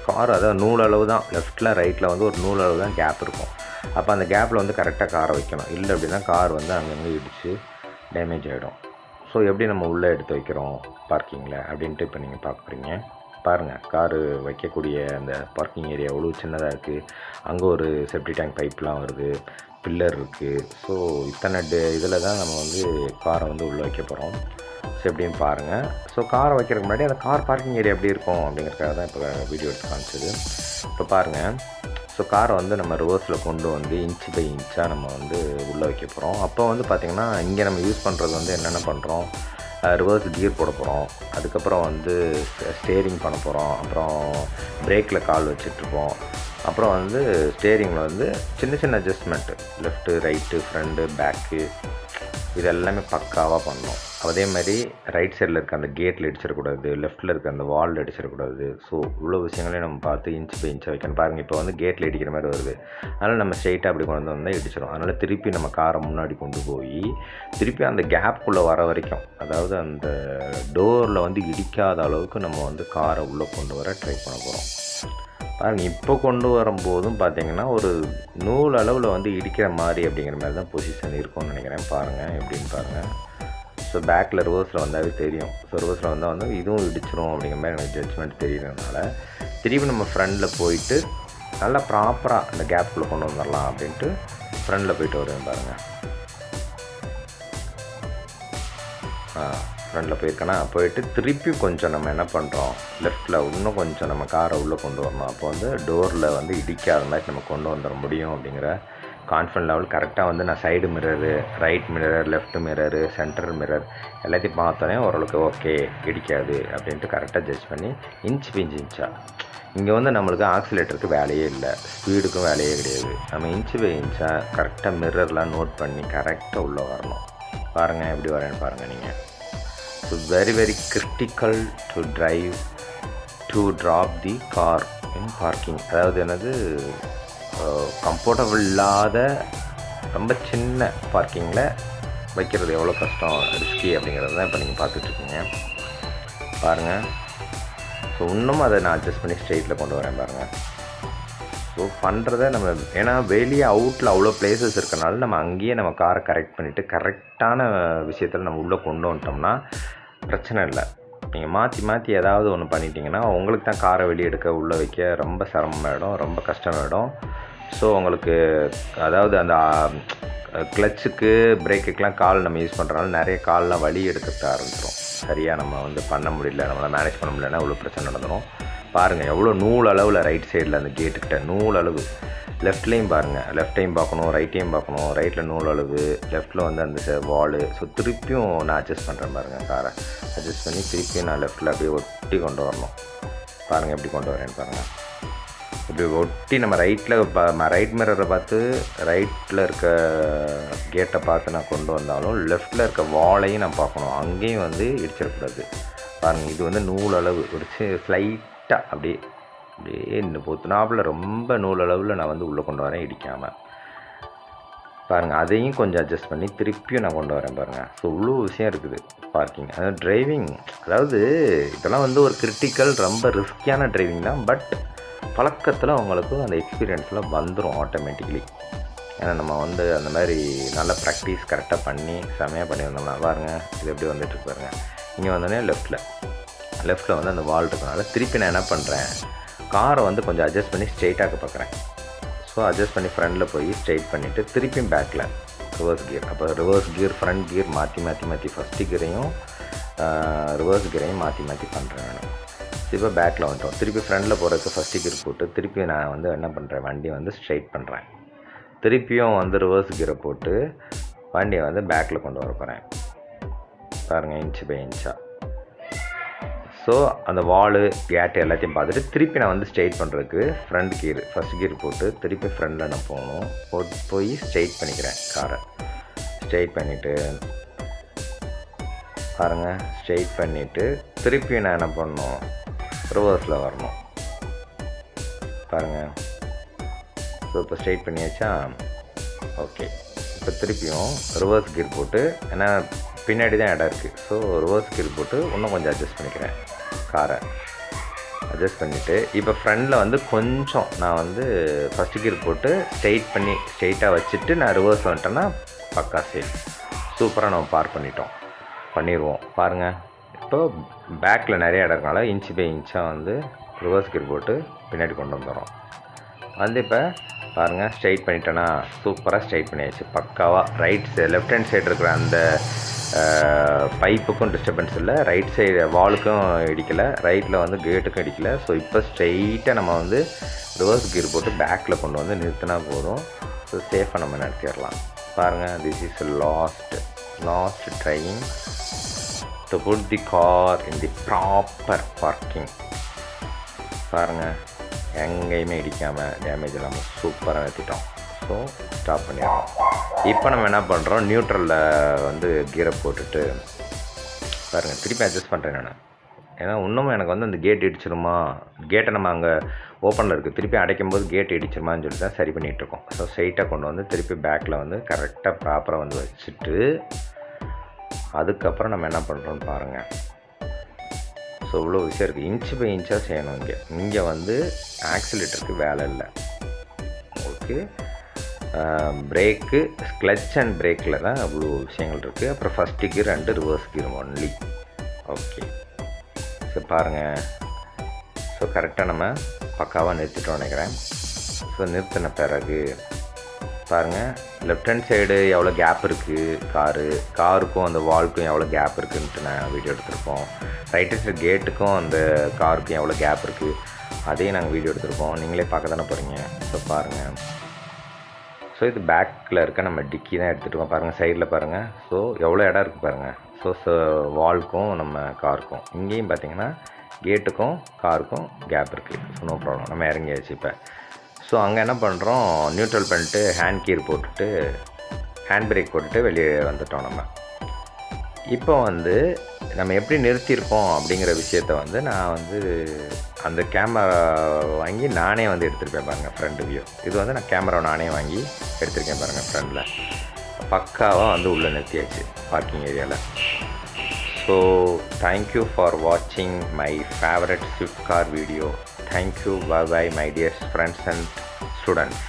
கார் அதாவது நூலளவு தான், லெஃப்ட்டில் ரைட்டில் வந்து ஒரு நூலளவு தான் கேப் இருக்கும். அப்போ அந்த கேப்பில் வந்து கரெக்டாக காரை வைக்கணும். இல்லை அப்படின்னா கார் வந்து அங்கங்கே இடித்து டேமேஜ் ஆகிடும். ஸோ எப்படி நம்ம உள்ளே எடுத்து வைக்கிறோம் பார்க்கிங்கில் அப்படின்ட்டு இப்போ நீங்கள் பார்க்குறீங்க. பாருங்கள், காரு வைக்கக்கூடிய அந்த பார்க்கிங் ஏரியா எவ்வளோ சின்னதாக இருக்குது. அங்கே ஒரு செப்டி டேங்க் பைப்லாம் வருது, பில்லர் இருக்குது. ஸோ இத்தனை இதில் தான் நம்ம வந்து காரை வந்து உள்ளே வைக்க போகிறோம். ஸோ எப்படின்னு பாருங்கள். ஸோ காரை வைக்கிறதுக்கு முன்னாடி அந்த கார் பார்க்கிங் ஏரியா எப்படி இருக்கும் அப்படிங்கிறதுக்காக தான் இப்போ வீடியோ எடுத்து காமிச்சது. இப்போ பாருங்கள், ஸோ காரை வந்து நம்ம ரிவர்ஸில் கொண்டு வந்து இன்ச்சு பை இன்ச்சாக நம்ம வந்து உள்ளே வைக்க போகிறோம். அப்போ வந்து பார்த்திங்கன்னா இங்கே நம்ம யூஸ் பண்ணுறது வந்து என்னென்ன பண்ணுறோம், ரிவர்ஸ் கியர் போட போகிறோம், அதுக்கப்புறம் வந்து ஸ்டேரிங் பண்ண போகிறோம், அப்புறம் பிரேக்கில் கால் வச்சிட்ருப்போம், அப்புறம் வந்து ஸ்டேரிங்கில் வந்து சின்ன சின்ன adjustment, left right front back, இது எல்லாமே பக்காவாக பண்ணணும். அதே மாதிரி ரைட் சைடில் இருக்க அந்த கேட்டில் இடிச்சிடக்கூடாது, லெஃப்ட்டில் இருக்க அந்த வாலில் இடிச்சிடக்கூடாது. ஸோ இவ்வளோ விஷயங்களையும் நம்ம பார்த்து இன்ச் பை இன்ச்சாக வைக்கணும். பாருங்கள், இப்போ வந்து கேட்டில் இடிக்கிற மாதிரி வருது, அதனால் நம்ம ஸ்ட்ரெயிட்டாக அப்படி கொண்டு வந்தால் இடிச்சிடும். அதனால் திருப்பி நம்ம காரை முன்னாடி கொண்டு போய் திருப்பி அந்த கேப்புக்குள்ளே வர வரைக்கும், அதாவது அந்த டோரில் வந்து இடிக்காத அளவுக்கு நம்ம வந்து காரை உள்ளே கொண்டு வர ட்ரை பண்ண போகிறோம். பாருங்கள், இப்போ கொண்டு வரும்போதும் பார்த்திங்கன்னா ஒரு நூல் அளவில் வந்து இடிக்கிற மாதிரி அப்படிங்கிற மாதிரி தான் பொசிஷன் இருக்கும்னு நினைக்கிறேன். பாருங்கள் எப்படின்னு பாருங்கள். ஸோ பேக்கில் ரிவர்ஸில் வந்தாவே தெரியும். ஸோ ரிவர்ஸில் வந்தால் வந்து இதுவும் இடிச்சிரும் அப்படிங்கிற மாதிரி எனக்கு ஜட்ஜ்மெண்ட் தெரியறதுனால திருப்பி நம்ம ஃப்ரண்டில் போயிட்டு நல்லா ப்ராப்பராக அந்த கேப்புக்குள்ளே கொண்டு வந்துடலாம் அப்படின்ட்டு ஃப்ரண்டில் போயிட்டு வருவேன் பாருங்கள். ஃப்ரண்டில் போயிருக்கேன்னா போயிட்டு திருப்பி கொஞ்சம் நம்ம என்ன பண்ணுறோம், லெஃப்ட்டில் இன்னும் கொஞ்சம் நம்ம காரை உள்ளே கொண்டு வரணும். அப்போ வந்து டோரில் வந்து இடிக்காத மாதிரி நம்ம கொண்டு வந்துட முடியும் அப்படிங்கிற கான்ஃபிடன்ட் லெவல். கரெக்டாக வந்து நான் side mirror, right mirror, left mirror, centre mirror எல்லாத்தையும் பார்த்தோன்னே ஓரளவுக்கு ஓகே இடிக்காது அப்படின்ட்டு கரெக்டாக ஜட்ஜ் பண்ணி இன்ச் பிஞ்சு இன்ச்சாக. இங்கே வந்து நம்மளுக்கு ஆக்சிலேட்டருக்கு வேலையே இல்லை, ஸ்பீடுக்கும் வேலையே கிடையாது. நம்ம இன்ச்சு பை இன்ச்சாக கரெக்டாக மிரர்லாம் நோட் பண்ணி கரெக்டாக உள்ளே வரணும். பாருங்கள் எப்படி வரேன்னு பாருங்கள் நீங்கள். So very very critical to drive to drop the car in parking. அதாவது என்னது, கம்ஃபர்டபுள் இல்லாத ரொம்ப சின்ன பார்க்கிங்கில் வைக்கிறது எவ்வளோ கஷ்டம், ரிஸ்கி அப்படிங்கிறது தான் இப்போ நீங்கள் பார்த்துட்ருக்கீங்க. பாருங்கள், ஸோ இன்னும் அதை நான் அட்ஜஸ்ட் பண்ணி ஸ்ட்ரெயிட்டில் கொண்டு வரேன் பாருங்கள். ஸோ பண்ணுறத நம்ம, ஏன்னா வெளியே அவுட்டில் அவ்வளோ பிளேசஸ் இருக்கனால நம்ம அங்கேயே நம்ம காரை கரெக்ட் பண்ணிவிட்டு கரெக்டான விஷயத்தில் நம்ம உள்ளே கொண்டு வந்துட்டோம்னா பிரச்சனை இல்லை. நீங்கள் மாற்றி மாற்றி ஏதாவது ஒன்று பண்ணிட்டீங்கன்னா உங்களுக்கு தான் காரை வெளியே எடுக்க உள்ளே வைக்க ரொம்ப சிரமமாயிடும், ரொம்ப கஷ்டமாயிடும். ஸோ உங்களுக்கு அதாவது அந்த கிளச்சுக்கு பிரேக்குக்கெலாம் கால் நம்ம யூஸ் பண்ணுறதுனால நிறைய கால்லாம் வலி எடுத்துகிட்டு ஆரம்பிச்சிடும். சரியாக நம்ம வந்து பண்ண முடியல, நம்மளால் மேனேஜ் பண்ண முடியலன்னா இவ்வளோ பிரச்சனை நடந்துடும். பாருங்கள் எவ்வளோ நூல் அளவில் ரைட் சைடில் அந்த கேட்டுக்கிட்ட நூல் அளவு. லெஃப்ட்லேயும் பாருங்கள், லெஃப்ட்டையும் பார்க்கணும், ரைட்டையும் பார்க்கணும். ரைட்டில் நூல் அளவு, லெஃப்ட்டில் வந்து அந்த வாலு. ஸோ திருப்பியும் நான் அட்ஜஸ்ட் பண்ணுறேன் பாருங்கள். காரை அட்ஜஸ்ட் பண்ணி திருப்பியும் நான் லெஃப்ட்டில் அப்படியே ஒட்டி கொண்டு வரணும். பாருங்கள் எப்படி கொண்டு வரேன்னு பாருங்கள். இப்படி ஒட்டி நம்ம ரைட்டில் ரைட் மிரரை பார்த்து ரைட்டில் இருக்க கேட்டை பார்த்து நான் கொண்டு வந்தாலும் லெஃப்ட்டில் இருக்க வாலையும் நான் பார்க்கணும், அங்கேயும் வந்து இடிச்சிடக்கூடாது. பாருங்கள், இது வந்து நூல் அளவு ஒரு ஸ்லைட்டாக அப்படியே இந்த பொத்துனாப்பில் ரொம்ப நூல் அளவில் நான் வந்து உள்ளே கொண்டு வரேன் இடிக்காமல். பாருங்கள், அதையும் கொஞ்சம் அட்ஜஸ்ட் பண்ணி திருப்பியும் நான் கொண்டு வரேன் பாருங்கள். ஸோ இவ்வளோ விஷயம் இருக்குது பார்க்கிங். அதாவது டிரைவிங், அதாவது இதெல்லாம் வந்து ஒரு கிரிட்டிக்கல் ரொம்ப ரிஸ்கியான டிரைவிங் தான். பட் பழக்கத்தில் உங்களுக்கு அந்த எக்ஸ்பீரியன்ஸ்லாம் வந்துடும் ஆட்டோமேட்டிக்கலி. ஏன்னா நம்ம வந்து அந்த மாதிரி நல்ல ப்ராக்டிஸ் கரெக்டாக பண்ணி செமையாக பண்ணி வந்தோம்னா பாருங்கள், இது எப்படி வந்துட்டு பாருங்கள். இங்கே வந்தோடனே லெஃப்ட்டில் வந்து அந்த வால் இருக்கனால திருப்பி நான் என்ன பண்ணுறேன், காரை வந்து கொஞ்சம் அட்ஜஸ்ட் பண்ணி ஸ்ட்ரெயிட்டாக பார்க்குறேன். ஸோ அட்ஜஸ்ட் பண்ணி ஃப்ரண்டில் போய் ஸ்ட்ரெயிட் பண்ணிவிட்டு திருப்பியும் பேக்கில் ரிவர்ஸ் கியர். அப்போ ரிவர்ஸ் கியர் ஃப்ரண்ட் கியர் மாற்றி ஃபஸ்ட்டு கியரையும் ரிவர்ஸ் கியரையும் மாற்றி பண்ணுறேன் நான். இப்போ பேக்கில் வந்துட்டோம். திருப்பி ஃப்ரண்டில் போகிறதுக்கு ஃபஸ்ட்டு கியர் போட்டு திருப்பி நான் வந்து என்ன பண்ணுறேன், வண்டியை வந்து ஸ்ட்ரெயிட் பண்ணுறேன். திருப்பியும் வந்து ரிவர்ஸ் கியரை போட்டு வண்டியை வந்து பேக்கில் கொண்டு வர போகிறேன். பாருங்கள், இன்ச்சு பை இன்ச்சாக. ஸோ அந்த வாலு கேட்டு எல்லாத்தையும் பார்த்துட்டு திருப்பி நான் வந்து ஸ்ட்ரெயிட் பண்ணுறதுக்கு ஃப்ரண்ட் கியர் ஃபஸ்ட் கியர் போட்டு திருப்பி ஃப்ரண்டில் நான் போய் ஸ்ட்ரெயிட் பண்ணிக்கிறேன். காரை ஸ்ட்ரெயிட் பண்ணிவிட்டு பாருங்கள், ஸ்ட்ரெயிட் பண்ணிவிட்டு திருப்பி நான் என்ன பண்ணணும், ரிவர்ஸில் வரணும். பாருங்கள், ஸோ இப்போ ஸ்ட்ரெயிட் பண்ணியாச்சா. ஓகே, இப்போ திருப்பியும் ரிவர்ஸ் கியர் போட்டு, ஏன்னா பின்னாடி தான் இடம் இருக்குது, ஸோ ரிவர்ஸ் கியர் போட்டு இன்னும் கொஞ்சம் அட்ஜஸ்ட் பண்ணிக்கிறேன். காரை அட்ஜஸ்ட் பண்ணிவிட்டு இப்போ ஃப்ரண்டில் வந்து கொஞ்சம் நான் வந்து ஃபஸ்ட்டு கியர் போட்டு ஸ்ட்ரெயிட்டாக வச்சுட்டு நான் ரிவர்ஸ் வந்துட்டேன்னா பக்கா சேஃப். சூப்பராக நம்ம பார்க் பண்ணிடுவோம். பாருங்கள், இப்போ பேக்கில் நிறைய இடம் இருக்கனால இன்ச்சு பை இன்ச்சாக வந்து ரிவர்ஸ் கியர் போட்டு பின்னாடி கொண்டு வந்துடுறோம். வந்து இப்போ பாருங்கள், ஸ்ட்ரெயிட் பண்ணிட்டேன்னா சூப்பராக ஸ்ட்ரெயிட் பண்ணியாச்சு பக்காவாக. லெஃப்ட் ஹேண்ட் சைடு இருக்கிற அந்த பைப்புக்கும் டிஸ்டர்பன்ஸ் இல்லை, ரைட் சைடு வாலுக்கும் இடிக்கலை, ரைட்டில் வந்து கேட்டுக்கும் இடிக்கலை. ஸோ இப்போ ஸ்ட்ரெயிட்டாக நம்ம வந்து ரிவர்ஸ் கியர் போட்டு பேக்கில் கொண்டு வந்து நிறுத்தினா போதும். ஸோ சேஃபாக நம்ம நிறுத்திடலாம். பாருங்கள், this is last trying to put the car in the proper parking. பாருங்கள், எங்கேயுமே இடிக்காமல் டேமேஜ் இல்லாமல் சூப்பராக நிறுத்திட்டோம். ஸோ ஸ்டாப் பண்ணிடுறோம். இப்போ நம்ம என்ன பண்ணுறோம், நியூட்ரலில் வந்து கீரை போட்டுட்டு பாருங்கள், திருப்பி அட்ஜஸ்ட் பண்ணுறேன் நான். ஏன்னா இன்னமும் எனக்கு வந்து அந்த கேட் இடிச்சிருமா, கேட்டை நம்ம அங்கே ஓப்பனில் இருக்குது, திருப்பி அடைக்கும் போது கேட் இடிச்சிருமான்னு சொல்லிட்டு தான் சரி பண்ணிகிட்ருக்கோம். ஸோ ஸ்ட்ரைட்டாக கொண்டு வந்து திருப்பி பேக்கில் வந்து கரெக்டாக ப்ராப்பராக வந்து வச்சுட்டு அதுக்கப்புறம் நம்ம என்ன பண்ணுறோன்னு பாருங்கள். ஸோ இவ்வளோ விஷயம் இருக்குது. இன்ச்சு பை இன்ச்சாக செய்யணும். இங்கே வந்து ஆக்சிலேட்டருக்கு வேலை இல்லை. ஓகே, பிரேக்கு கிளச் அண்ட் பிரேக்கில் தான் அவ்வளோ விஷயங்கள் இருக்குது. அப்புறம் first gear and reverse gear only. Okay, so பாருங்கள், ஸோ கரெக்டாக நம்ம பக்காவாக நிறுத்திட்டோம் நினைக்கிறேன். ஸோ நிறுத்தின பிறகு பாருங்கள், லெஃப்ட் ஹேண்ட் சைடு எவ்வளோ கேப் இருக்குது, காருக்கும் அந்த வால்க்கும் எவ்வளோ கேப் இருக்குதுன்ட்டு நான் வீடியோ எடுத்திருப்போம். ரைட் சைடு கேட்டுக்கும் அந்த காருக்கும் எவ்வளோ கேப் இருக்குது அதையும் நாங்கள் வீடியோ எடுத்திருப்போம். நீங்களே பார்க்க தானே போகிறீங்க. ஸோ பாருங்கள், ஸோ இது பேக்கில் இருக்க நம்ம டிக்கி தான் எடுத்துகிட்டு பாருங்கள், சைடில் பாருங்கள். ஸோ எவ்வளோ இடம் இருக்குது பாருங்கள். ஸோ வால்க்கும் நம்ம காருக்கும் இங்கேயும் பார்த்தீங்கன்னா கேட்டுக்கும் காருக்கும் கேப் இருக்குது. ஸோ நோ ப்ராப்ளம், நம்ம இறங்கியாச்சு இப்போ. ஸோ அங்கே என்ன பண்ணுறோம், நியூட்ரல் பண்ணிட்டு ஹேண்ட் கீர் போட்டுட்டு ஹேண்ட் பிரேக் போட்டுட்டு வெளியே வந்துட்டோம். நம்ம இப்போ வந்து நம்ம எப்படி நிறுத்தியிருக்கோம் அப்படிங்கிற விஷயத்த வந்து நான் வந்து அந்த கேமரா வாங்கி நானே வந்து எடுத்துருப்பேன் பாருங்கள், ஃப்ரண்ட் வியூ. இது வந்து நான் கேமரா நானே வாங்கி எடுத்திருக்கேன் பாருங்கள். ஃப்ரண்டில் பக்காவாக வந்து உள்ளே நிறுத்தியாச்சு பார்க்கிங் ஏரியாவில். ஸோ தேங்க்யூ ஃபார் வாட்சிங் my favourite Swift car video. Thank you. Bye bye, my dear friends and students.